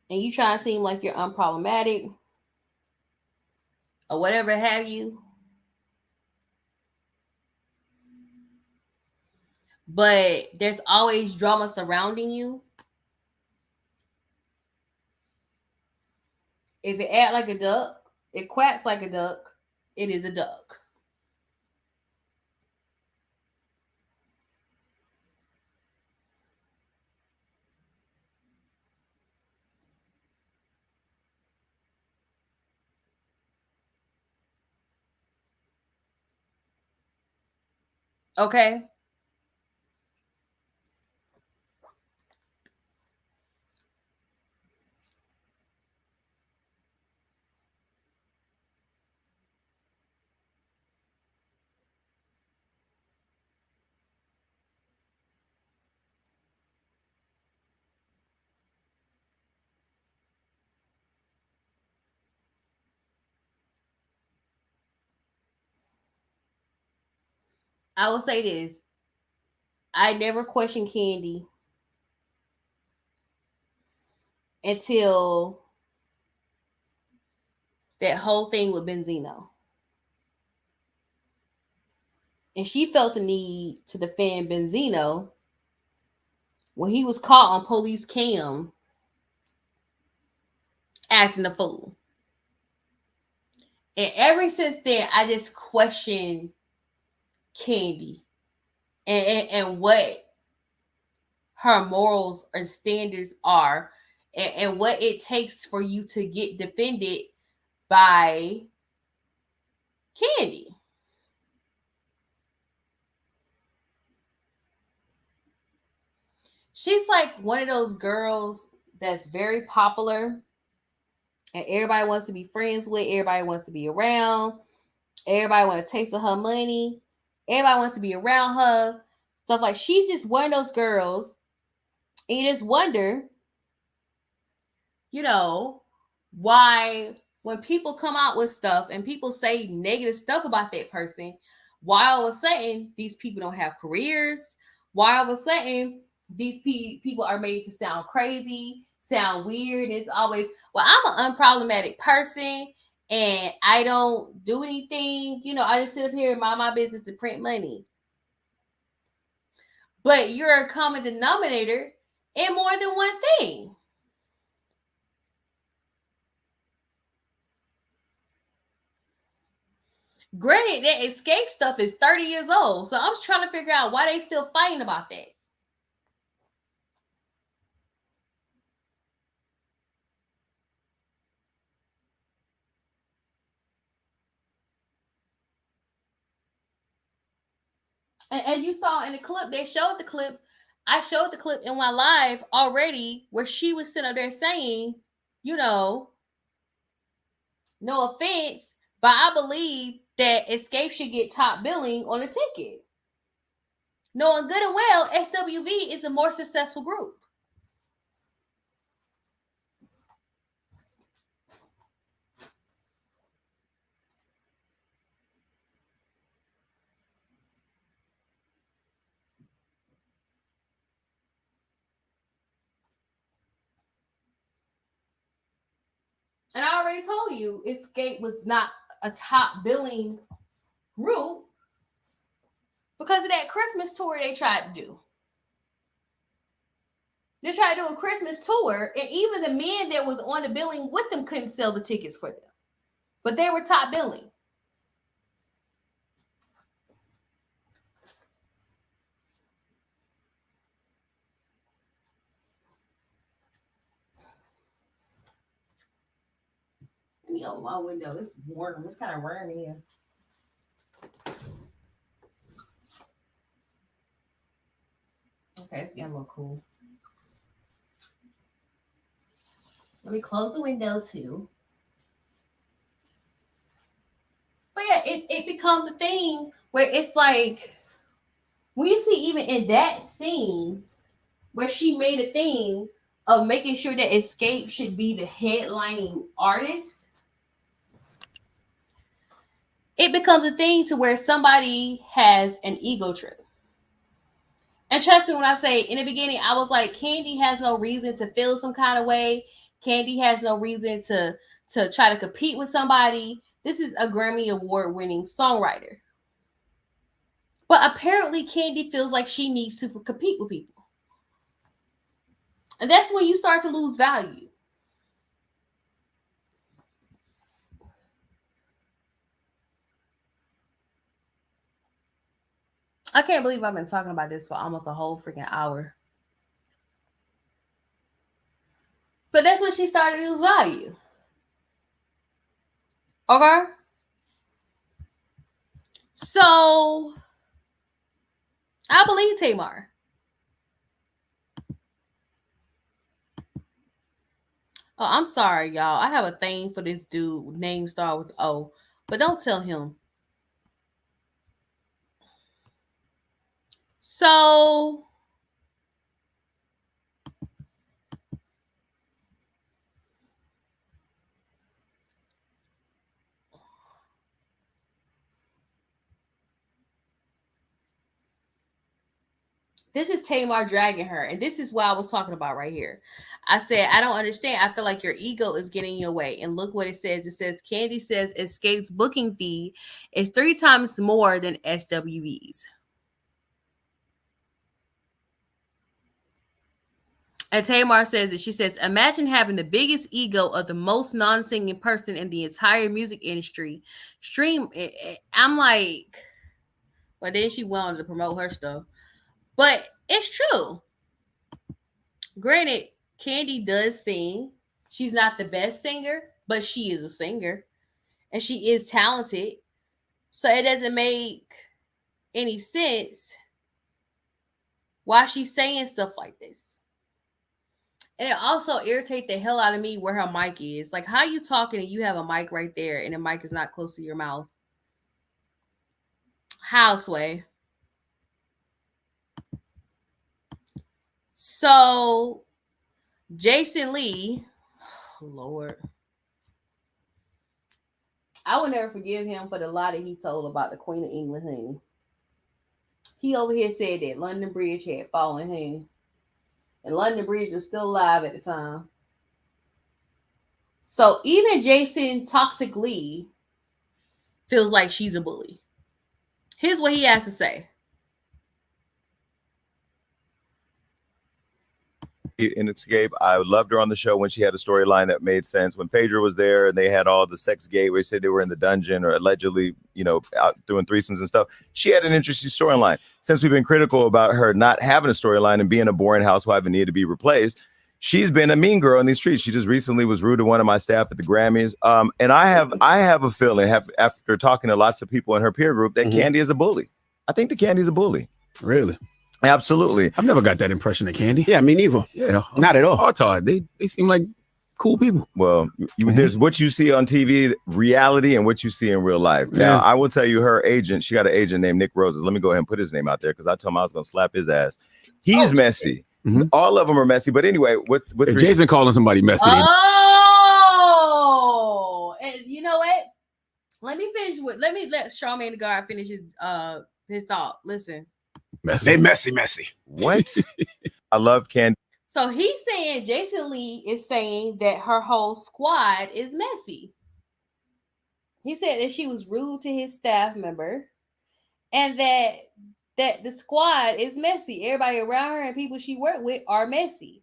A: and you try to seem like you're unproblematic or whatever have you, but there's always drama surrounding you. If it act like a duck, it quacks like a duck, it is a duck. Okay? I will say this. I never questioned Kandi until that whole thing with Benzino. And she felt the need to defend Benzino when he was caught on police cam acting a fool. And ever since then, I just question Kandi and what her morals and standards are, and what it takes for you to get defended by Kandi. She's like one of those girls that's very popular and everybody wants to be friends with, everybody wants to be around, everybody want to taste of her money, everybody wants to be around her. Stuff like she's just one of those girls, and you just wonder, you know, why when people come out with stuff and people say negative stuff about that person, why all of a sudden these people don't have careers? Why all of a sudden these people are made to sound crazy, sound weird? It's always, well, I'm an unproblematic person and I don't do anything. You know, I just sit up here and mind my business and print money. But you're a common denominator in more than one thing. Granted, that escape stuff is 30 years old. So I'm trying to figure out why they still fighting about that. And as you saw in the clip, they showed the clip. I showed the clip in my live already where she was sitting up there saying, you know, no offense, but I believe that Escape should get top billing on a ticket. Knowing good and well, SWV is a more successful group. And I already told you, Escape was not a top billing group because of that Christmas tour they tried to do. They tried to do a Christmas tour, and even the men that was on the billing with them couldn't sell the tickets for them. But they were top billing. Let me open my window. It's warm. It's kind of warm here. Okay, it's getting a little cool. Let me close the window too. But yeah, it becomes a thing where it's like, we see even in that scene where she made a thing of making sure that Escape should be the headlining artist. It becomes a thing to where somebody has an ego trip. And trust me when I say, in the beginning, I was like, Kandi has no reason to feel some kind of way. Kandi has no reason to try to compete with somebody. This is a Grammy Award winning songwriter. But apparently Kandi feels like she needs to compete with people. And that's when you start to lose value. I can't believe I've been talking about this for almost a whole freaking hour. But that's when she started to lose value. Okay? So I believe Tamar. Oh, I'm sorry, y'all. I have a thing for this dude, name star with O, but don't tell him. So this is Tamar dragging her, and this is what I was talking about right here. I said, I don't understand. I feel like your ego is getting in your way. And look what it says. It says Kandi says Escape's booking fee is 3 times more than SWV's. And Tamar says that she says, imagine having the biggest ego of the most non-singing person in the entire music industry. I'm like, well, then she wanted to promote her stuff. But it's true. Granted, Candy does sing. She's not the best singer, but she is a singer. And she is talented. So it doesn't make any sense why she's saying stuff like this. And it also irritates the hell out of me where her mic is. Like, how you talking and you have a mic right there and the mic is not close to your mouth? How, Sway? So, Jason Lee, oh Lord. I will never forgive him for the lie that he told about the Queen of England thing. He over here said that London Bridge had fallen him. And London Bridge was still alive at the time. So even Jason Toxic Lee feels like she's a bully. Here's what he has to say.
B: In Escape, I loved her on the show when she had a storyline that made sense. When Phaedra was there and they had all the sex gate where they said they were in the dungeon or allegedly, out doing threesomes and stuff, she had an interesting storyline. Since we've been critical about her not having a storyline and being a boring housewife and needed to be replaced, she's been a mean girl in these streets. She just recently was rude to one of my staff at the Grammys. And I have a feeling, after talking to lots of people in her peer group, that Candy is a bully. I think the Candy's a bully.
C: Really?
B: Absolutely.
C: I've never got that impression of Candy.
D: Yeah, me neither.
C: Yeah,
D: not at all.
C: Hard. They seem like cool people.
B: Well, there's what you see on TV, reality, and what you see in real life. Now, I will tell you, her agent, she got an agent named Nick Roses. Let me go ahead and put his name out there because I told him I was going to slap his ass. He's messy. Mm-hmm. All of them are messy. But anyway,
C: if Jason calling somebody messy.
A: Oh, and you know what? Let let Charmaine the God finish his thought. Listen.
C: Messy.
D: They messy.
B: What? I love Candy.
A: So he's saying Jason Lee is saying that her whole squad is messy. He said that she was rude to his staff member and that the squad is messy. Everybody around her and people she worked with are messy.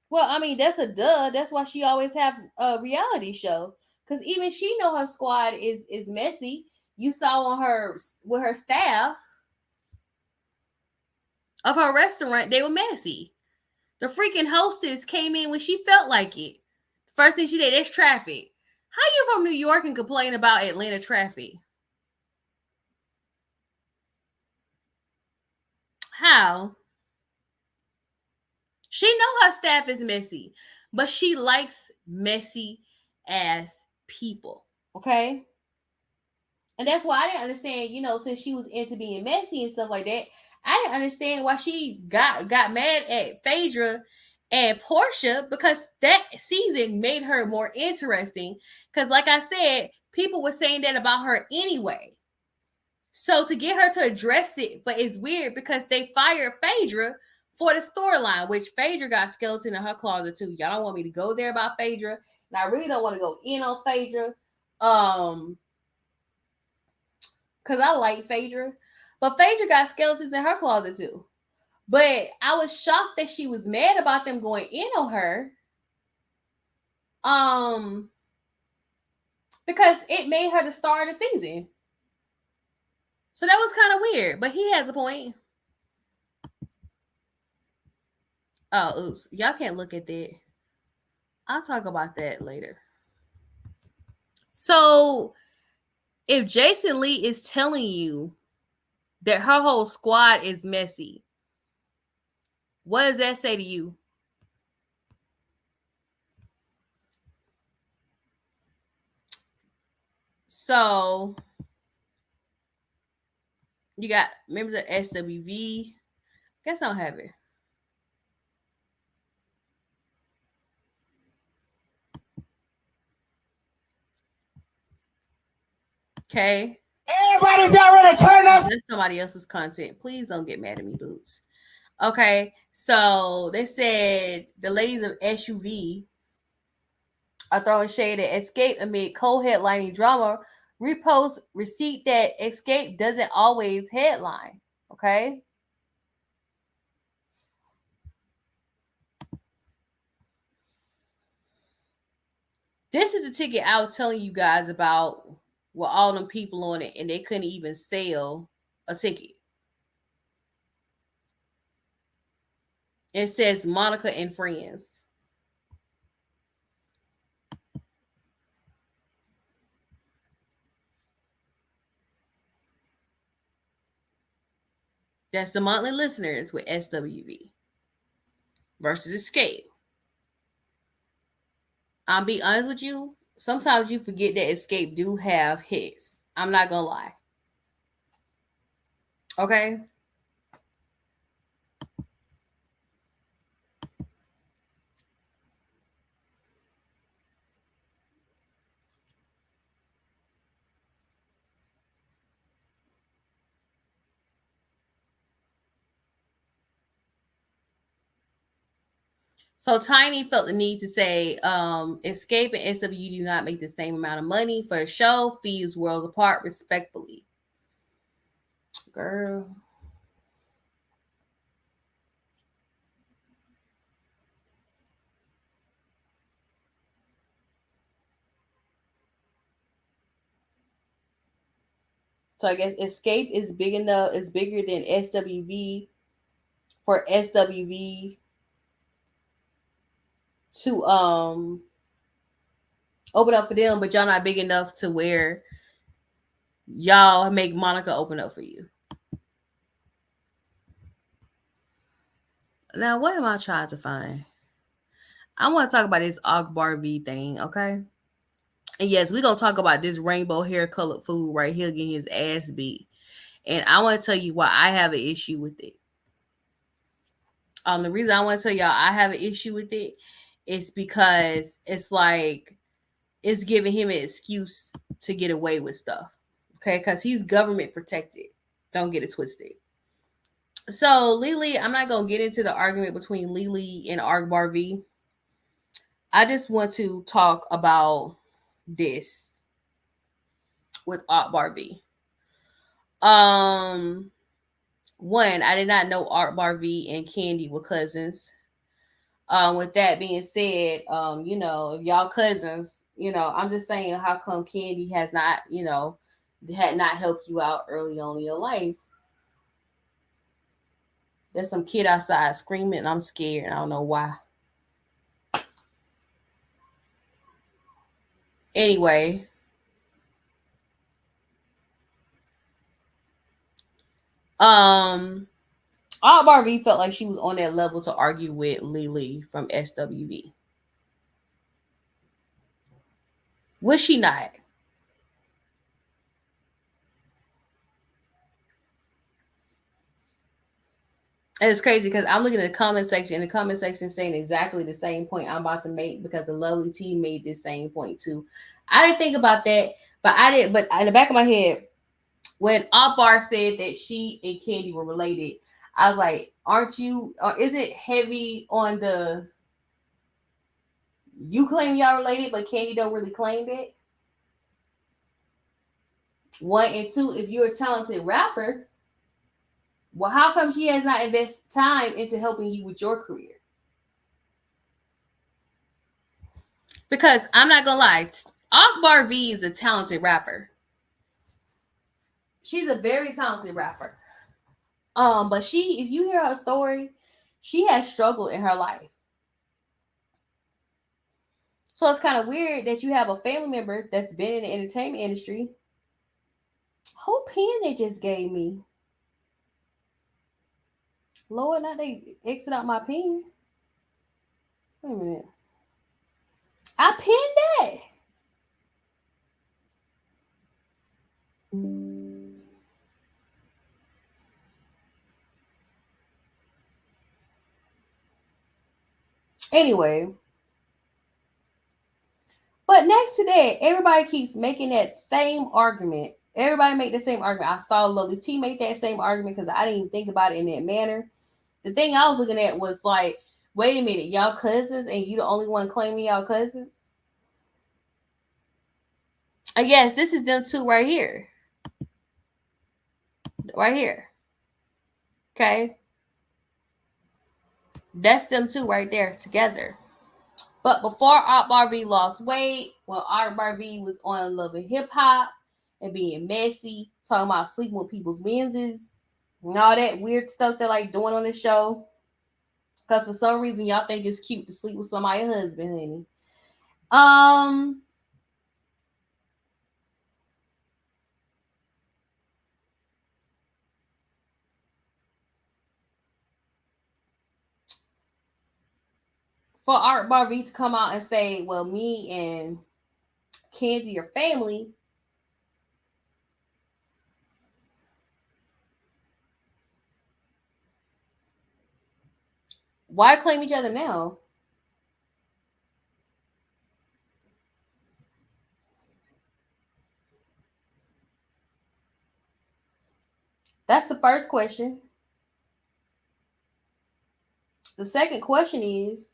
A: Well, I mean, that's a duh. That's why she always have a reality show. Because even she know her squad is messy. You saw on her with her staff of her restaurant, they were messy. The freaking hostess came in when she felt like it. First thing she did, there's traffic. How you from New York and complain about Atlanta traffic? How? She know her staff is messy, but she likes messy ass people. Okay? And that's why I didn't understand, since she was into being messy and stuff like that, I didn't understand why she got mad at Phaedra and Portia, because that season made her more interesting. Because like I said, people were saying that about her anyway. So to get her to address it, but it's weird because they fired Phaedra for the storyline, which Phaedra got skeleton in her closet too. Y'all don't want me to go there about Phaedra. And I really don't want to go in on Phaedra. Because I like Phaedra. But Phaedra got skeletons in her closet too. But I was shocked that she was mad about them going in on her. Because it made her the star of the season. So that was kind of weird. But he has a point. Oh, oops. Y'all can't look at that. I'll talk about that later. So, if Jason Lee is telling you that her whole squad is messy, what does that say to you? So, you got members of SWV. Guess I don't have it. Okay.
D: Everybody's not ready to turn up.
A: That's somebody else's content. Please don't get mad at me, Boots. Okay. So they said the ladies of SUV are throwing shade at Escape amid co-headlining drama. Repost receipt that Escape doesn't always headline. Okay. This is the ticket I was telling you guys about with all them people on it, and they couldn't even sell a ticket. It says Monica and Friends. That's the monthly listeners with SWV versus Escape. I'll be honest with you. Sometimes you forget that Escape do have hits. I'm not gonna lie. Okay. So Tiny felt the need to say, Escape and SWV do not make the same amount of money for a show. Fees worlds apart, respectfully. Girl. So I guess Escape is big enough, is bigger than SWV for SWV to open up for them, but y'all not big enough to where y'all make Monica open up for you. Now, what am I trying to find? I want to talk about this Akbar V thing, okay? And yes, we're going to talk about this rainbow hair colored fool right here getting his ass beat. And I want to tell you why I have an issue with it. The reason I want to tell y'all I have an issue with it is because it's like it's giving him an excuse to get away with stuff. Okay, because he's government protected. Don't get it twisted. So Lily, I'm not gonna get into the argument between Lily and Akbar V. I just want to talk about this with Akbar V. One, I did not know Akbar V and Candy were cousins. With that being said, you know, if y'all cousins, you know, I'm just saying, how come Candy has not, you know, had not helped you out early on in your life? There's some kid outside screaming, and I'm scared. I don't know why. Anyway, Akbar V felt like she was on that level to argue with Lily from SWV. Was she not? And it's crazy because I'm looking at the comment section, and the comment section saying exactly the same point I'm about to make because the lovely T made this same point too. I didn't think about that, but I did. But in the back of my head, when Akbar said that she and Candy were related, I was like, aren't you, is it heavy on the, you claim y'all related, but Candy don't really claim it? One, and two, if you're a talented rapper, well, how come she has not invested time into helping you with your career? Because I'm not gonna lie, Akbar V is a talented rapper. She's a very talented rapper. But she, if you hear her story, she has struggled in her life. So it's kind of weird that you have a family member that's been in the entertainment industry. Who pen they just gave me? Lord, not they exit out my pen. Wait a minute. I pinned that. Anyway. But next to that, everybody keeps making that same argument. Everybody make the same argument. I saw Lovely T make that same argument because I didn't even think about it in that manner. The thing I was looking at was like, wait a minute, y'all cousins and you the only one claiming y'all cousins? I guess this is them two right here. Right here. Okay. That's them two right there together. But before Akbar V lost weight, when Akbar V was on Love and Hip Hop and being messy, talking about sleeping with people's menses and all that weird stuff they're like doing on the show. Because for some reason y'all think it's cute to sleep with somebody's husband, honey. For Akbar V to come out and say, well, me and Kandi are family. Why claim each other now? That's the first question. The second question is,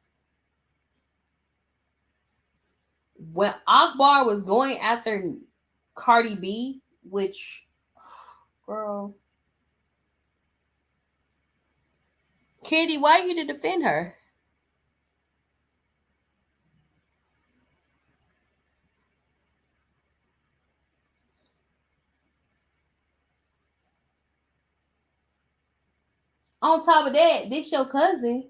A: when Akbar was going after Cardi B, which, girl, Kandi, why you to defend her? On top of that, this your cousin.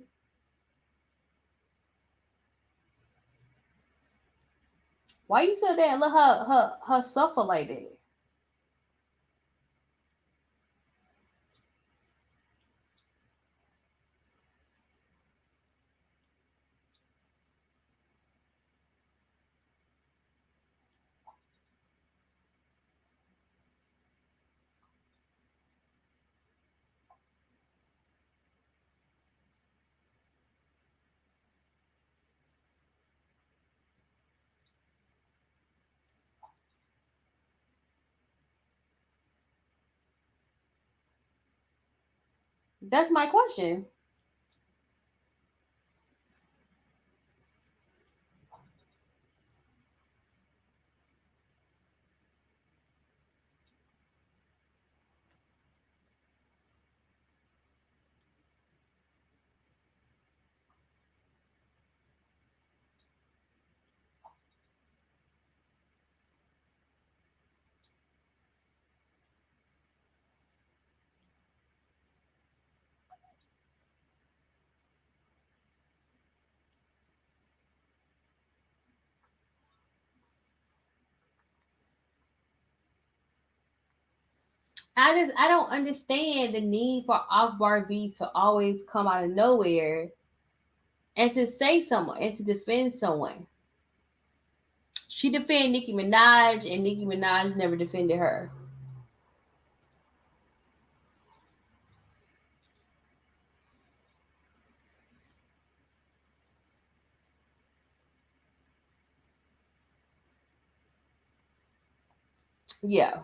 A: Why you sit there and let her suffer like that? That's my question. I don't understand the need for Akbar V to always come out of nowhere and to say someone and to defend someone. She defended Nicki Minaj, and Nicki Minaj never defended her. Yeah.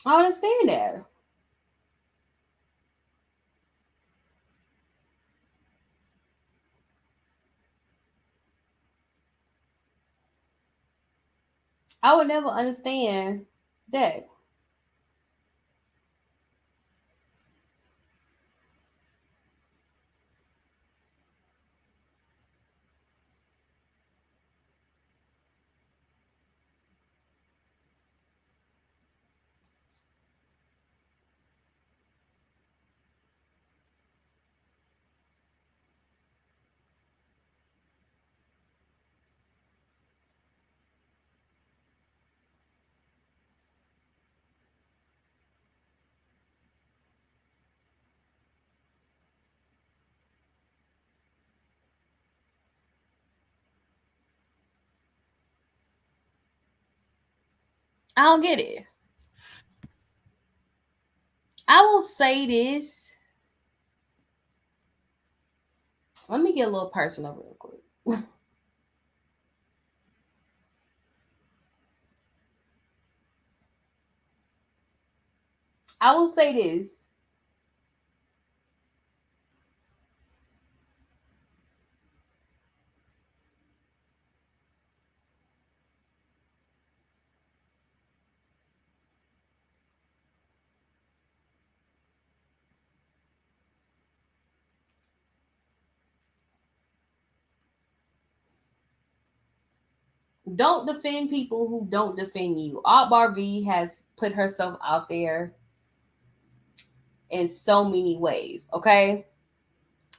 A: I understand that. I would never understand that. I don't get it. I will say this. Let me get a little personal real quick. I will say this. Don't defend people who don't defend you. Akbar V has put herself out there in so many ways, okay?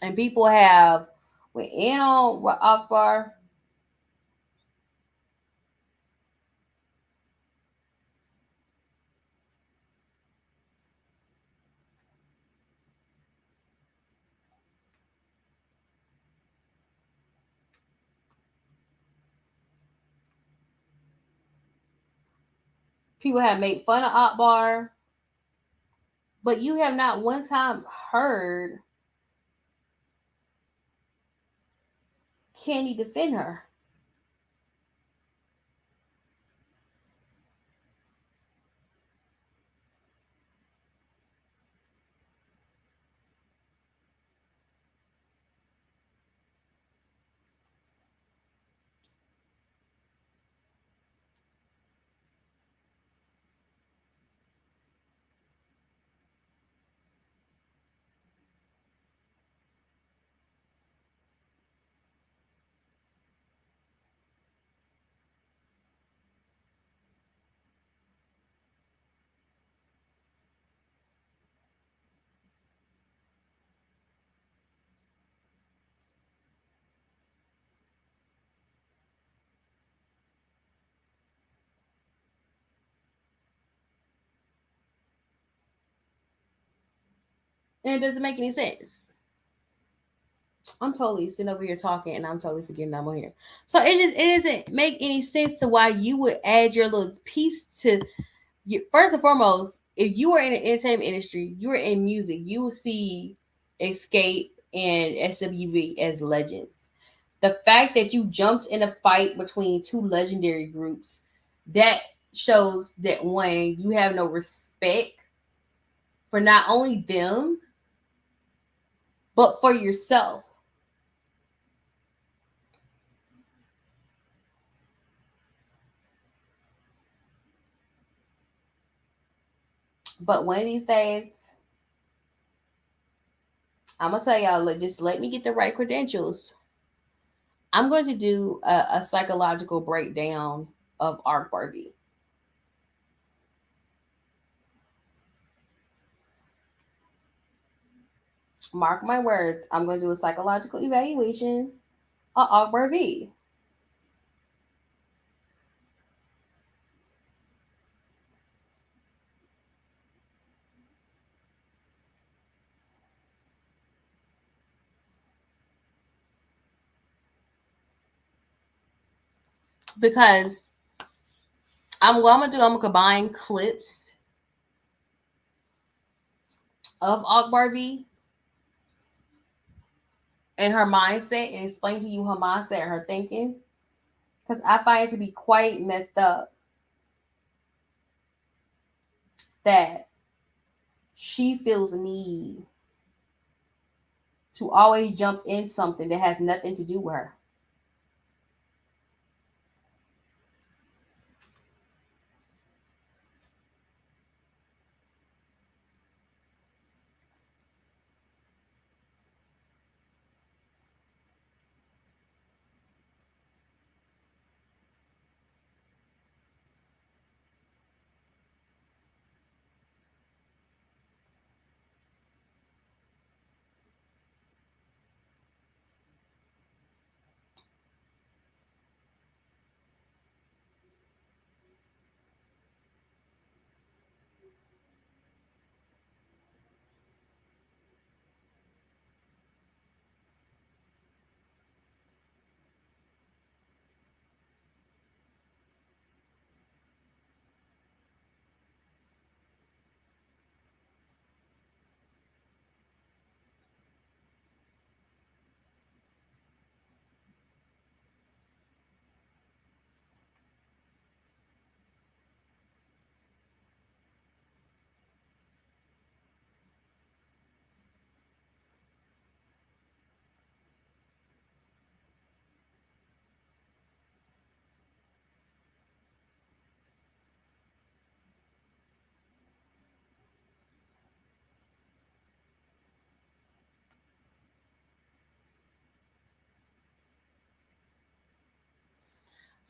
A: And people have went in on Akbar. People have made fun of Akbar, but you have not one time heard Candy defend her. And it doesn't make any sense. I'm totally sitting over here talking and I'm totally forgetting I'm on here. So it doesn't make any sense to why you would add your little piece to you. First and foremost, if you are in the entertainment industry, you are in music, you will see Escape and SWV as legends. The fact that you jumped in a fight between two legendary groups, that shows that one, you have no respect for not only them, but for yourself. But one of these days, I'm gonna tell y'all, just let me get the right credentials. I'm going to do a psychological breakdown of Akbar V. Mark my words, I'm going to do a psychological evaluation of Akbar V. Because what I'm gonna do, I'm gonna combine clips of Akbar V and her mindset and explain to you her mindset and her thinking. Because I find it to be quite messed up that she feels a need to always jump in something that has nothing to do with her.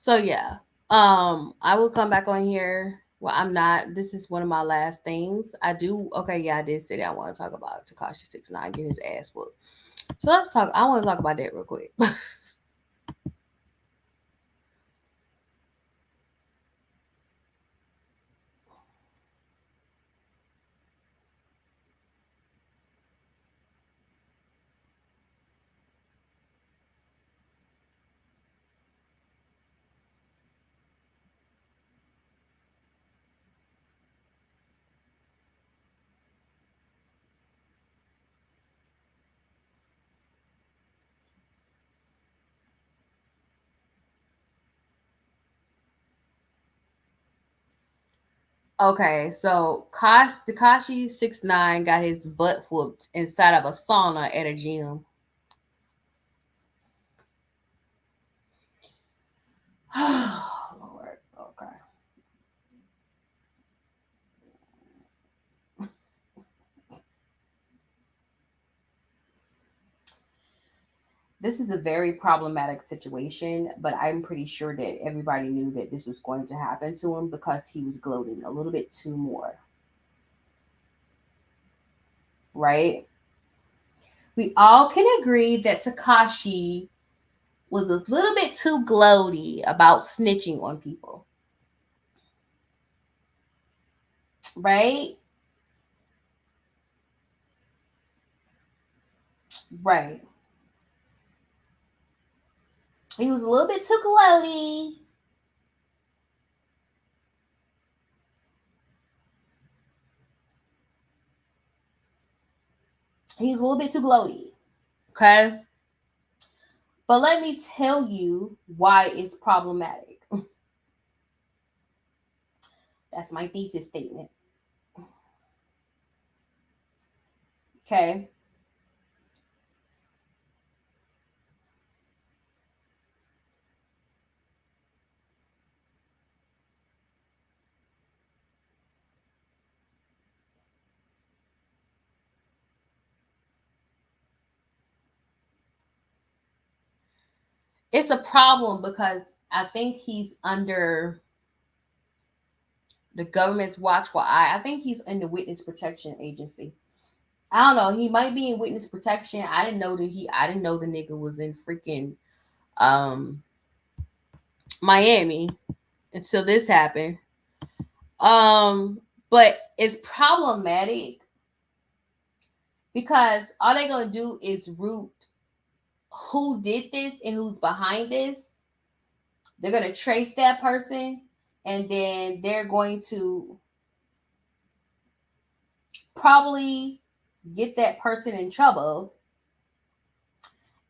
A: So yeah, I will come back on here. Well, I'm not. This is one of my last things. I do. Okay, yeah, I did say that I want to talk about Takashi 6ix9ine getting his ass whooped. So let's talk. I want to talk about that real quick. Okay, so Takashi 6ix9ine got his butt whooped inside of a sauna at a gym. Lord, okay. This is a very problematic situation, but I'm pretty sure that everybody knew that this was going to happen to him because he was gloating a little bit too more. Right? We all can agree that Takashi was a little bit too gloaty about snitching on people. Right? Right. He was a little bit too gloaty. He's a little bit too gloaty. Okay? But let me tell you why it's problematic. That's my thesis statement. Okay? It's a problem because I think he's under the government's watchful eye. I think he's in the Witness Protection Agency. I don't know. He might be in witness protection. I didn't know the nigga was in freaking um Miami until this happened. But it's problematic because all they're gonna do is root who did this and who's behind this. They're gonna trace that person and then they're going to probably get that person in trouble,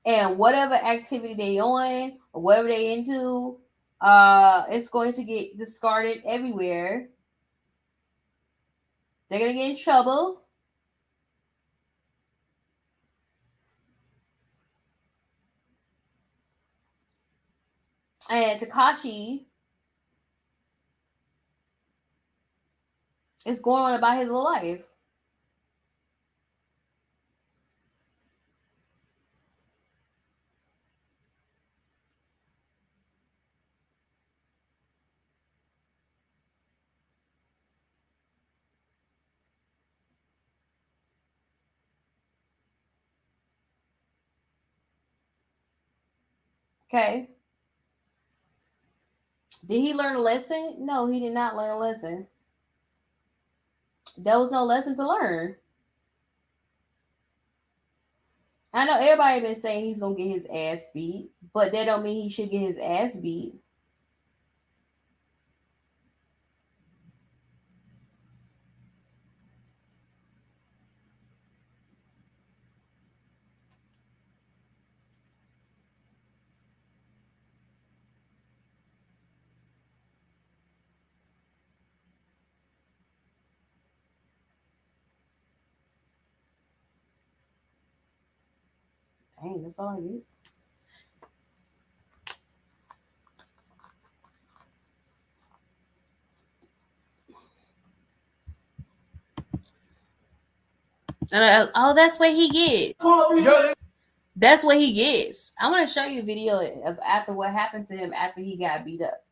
A: and whatever activity they on or whatever they into, it's going to get discarded everywhere. They're gonna get in trouble. And Takashi is going on about his life. Okay. Did he learn a lesson? No, he did not learn a lesson. There was no lesson to learn. I know everybody been saying he's gonna get his ass beat, but that don't mean he should get his ass beat. Dang, that's all it is. Oh, that's what he get. That's what he gets. I want to show you a video of after what happened to him after he got beat up.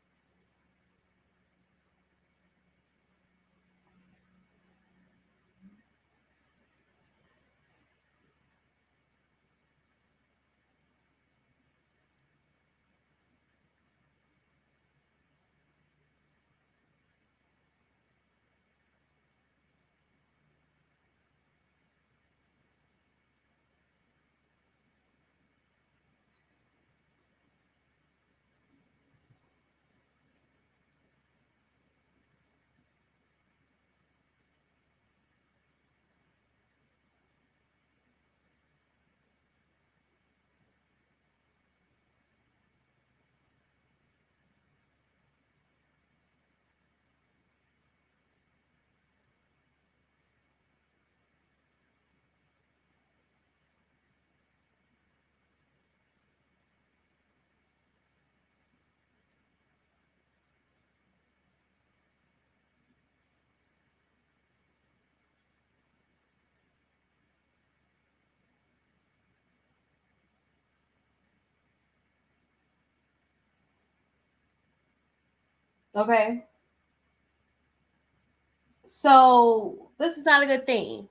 A: Okay. So this is not a good thing.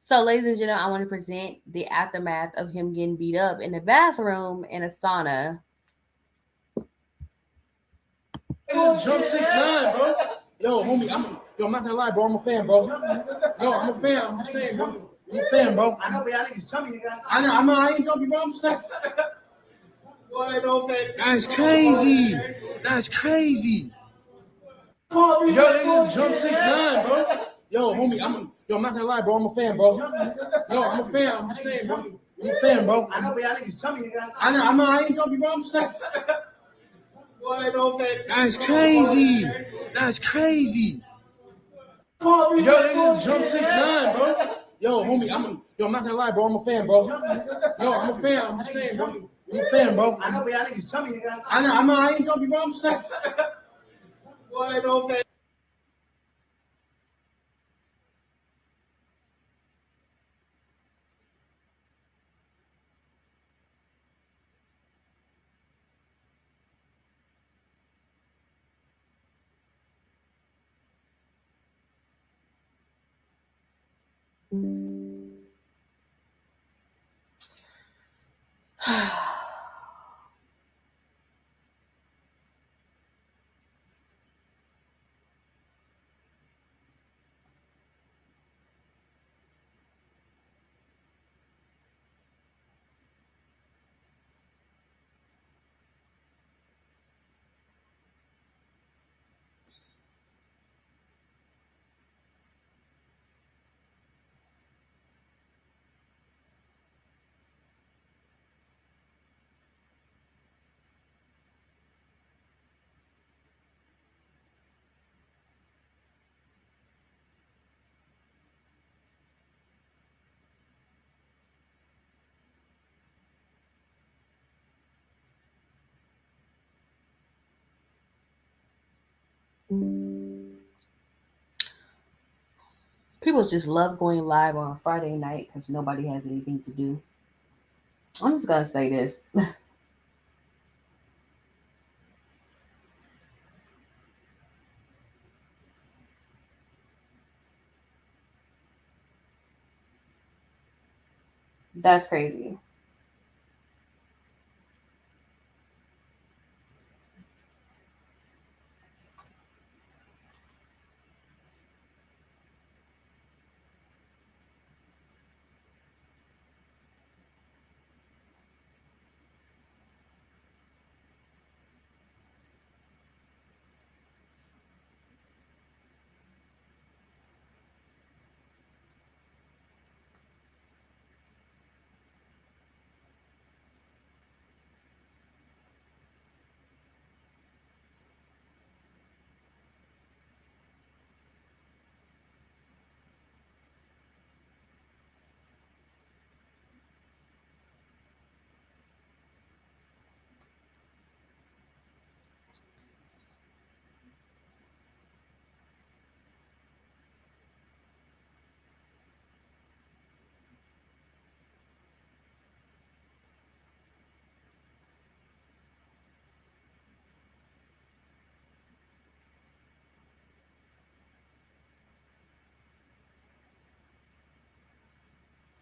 A: So, ladies and gentlemen, I want to present the aftermath of him getting beat up in the bathroom in a sauna.
E: Jump 6'9", bro. Yo, homie, I'm not gonna lie, bro. I'm a fan, bro. Yo, I'm a fan. I'm just saying, bro. I'm a fan, bro. I know, but y'all niggas chummy, nigga. I ain't jumping, bro. I'm just saying. That's crazy. That's crazy. Yo, niggas jump 6'9", bro. Yo, homie, I'm not gonna lie, bro. I'm a fan, bro. Yo, I'm a fan. I'm just saying, bro. I'm a fan, bro. I know, but y'all niggas chummy, nigga. I ain't jumping, bro. I'm just saying. That's crazy. That's crazy. Yo, niggas jump 6'9", bro. Yo, homie, I'm not gonna lie, bro. I'm a fan, bro. Yo, I'm a fan. I'm just saying, bro. I'm a fan, bro. I know, but y'all niggas chummy, nigga. I ain't jumping, bro. I'm just saying.
A: People just love going live on Friday night because nobody has anything to do. I'm just gonna say this. That's crazy.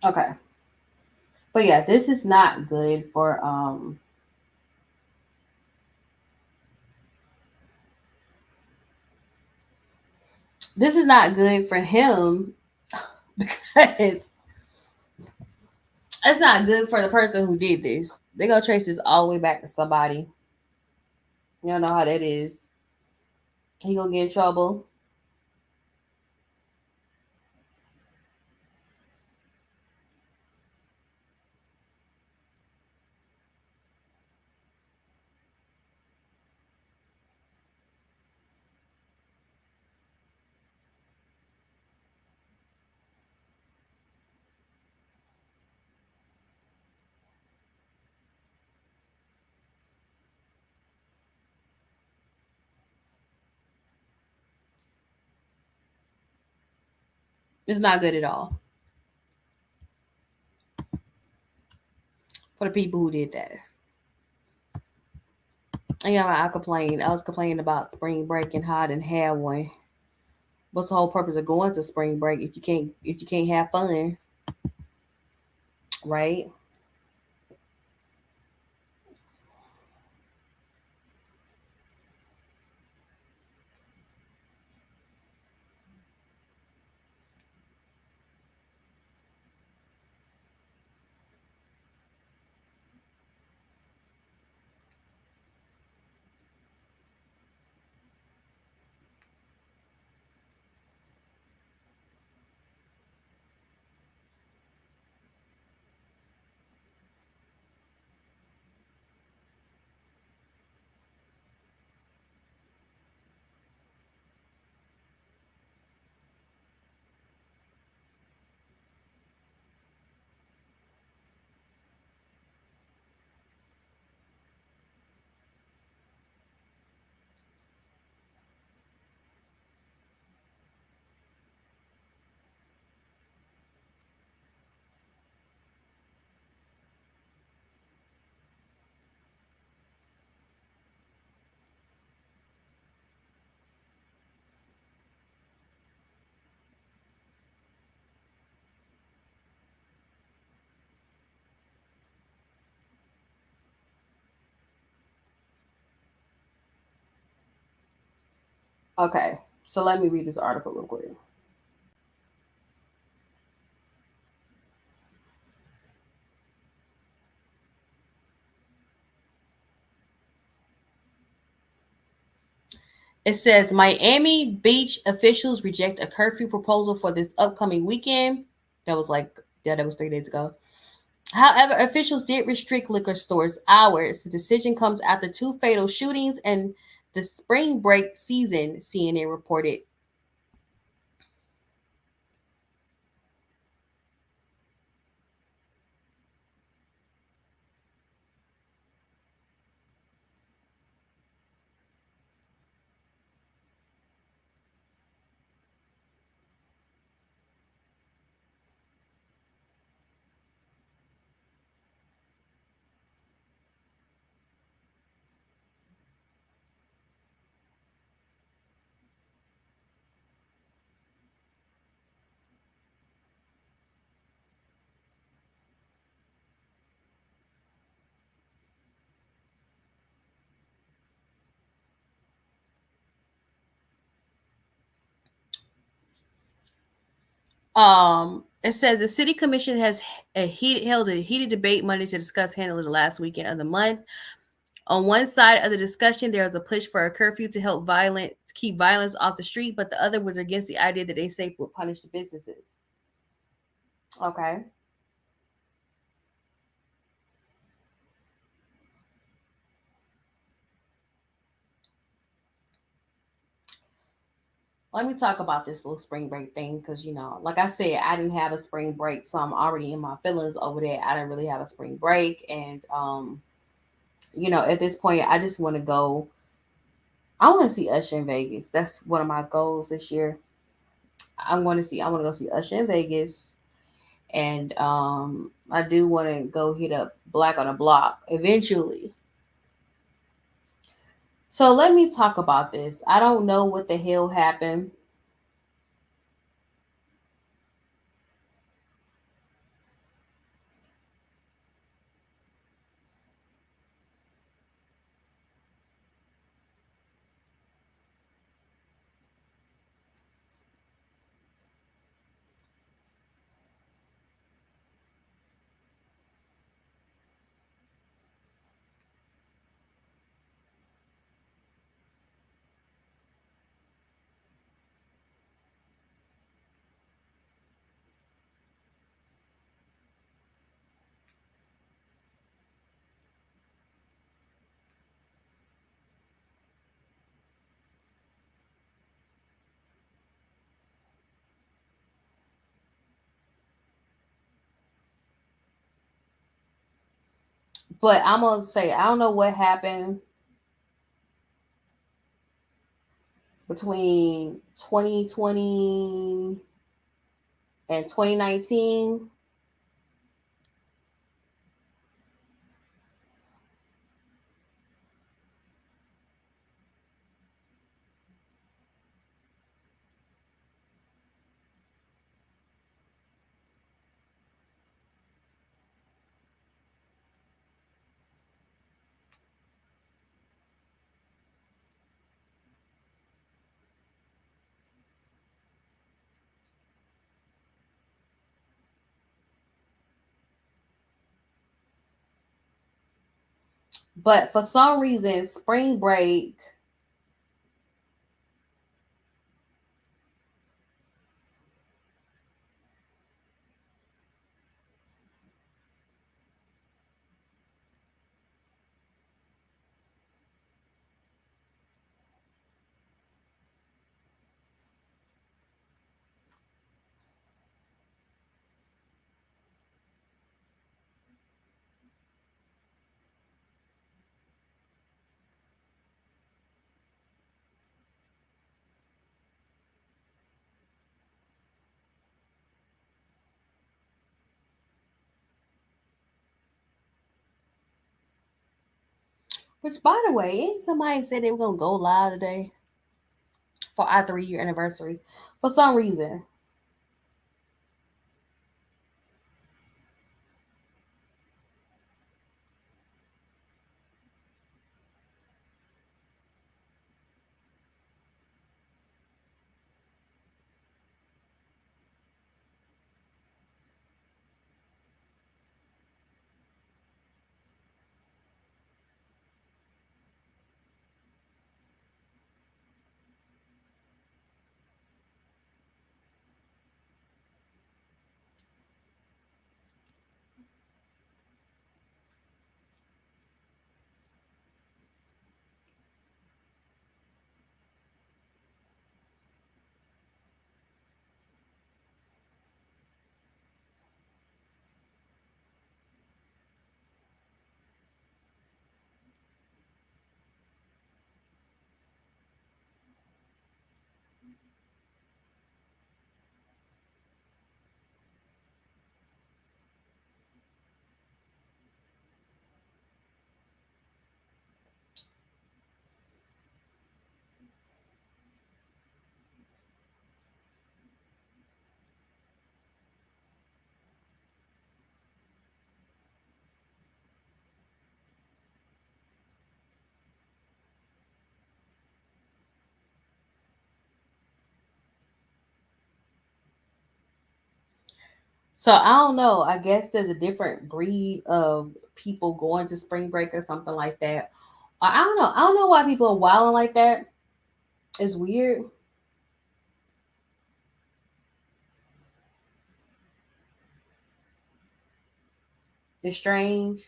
A: Okay. But yeah, this is not good for this is not good for him because it's not good for the person who did this. They're gonna trace this all the way back to somebody. You don't know how that is. He gonna get in trouble. It's not good at all for the people who did that. And yeah, I complained. I was complaining about spring break and how I didn't have one. What's the whole purpose of going to spring break if you can't have fun, right? Okay, so let me read this article real quick. It says Miami Beach officials reject a curfew proposal for this upcoming weekend. That was that was 3 days ago. However, officials did restrict liquor stores' hours. The decision comes after 2 fatal shootings and the spring break season, CNN reported. It says the city commission has held a heated debate Monday to discuss handling the last weekend of the month. On one side of the discussion, there was a push for a curfew to help keep violence off the street, but the other was against the idea that they say would punish the businesses. Okay. Let me talk about this little spring break thing because, like I said, I didn't have a spring break, so I'm already in my feelings over there. I didn't really have a spring break. And, at this point, I just want to go. I want to see Usher in Vegas. That's one of my goals this year. I want to go see Usher in Vegas. And I do want to go hit up Black on the Block eventually. So let me talk about this. I don't know what the hell happened. But I'm gonna say I don't know what happened between 2020 and 2019. But for some reason, spring break, which by the way, ain't somebody said they were gonna go live today for our 3 year anniversary for some reason. So I don't know. I guess there's a different breed of people going to spring break or something like that. I don't know. I don't know why people are wilding like that. It's weird. It's strange.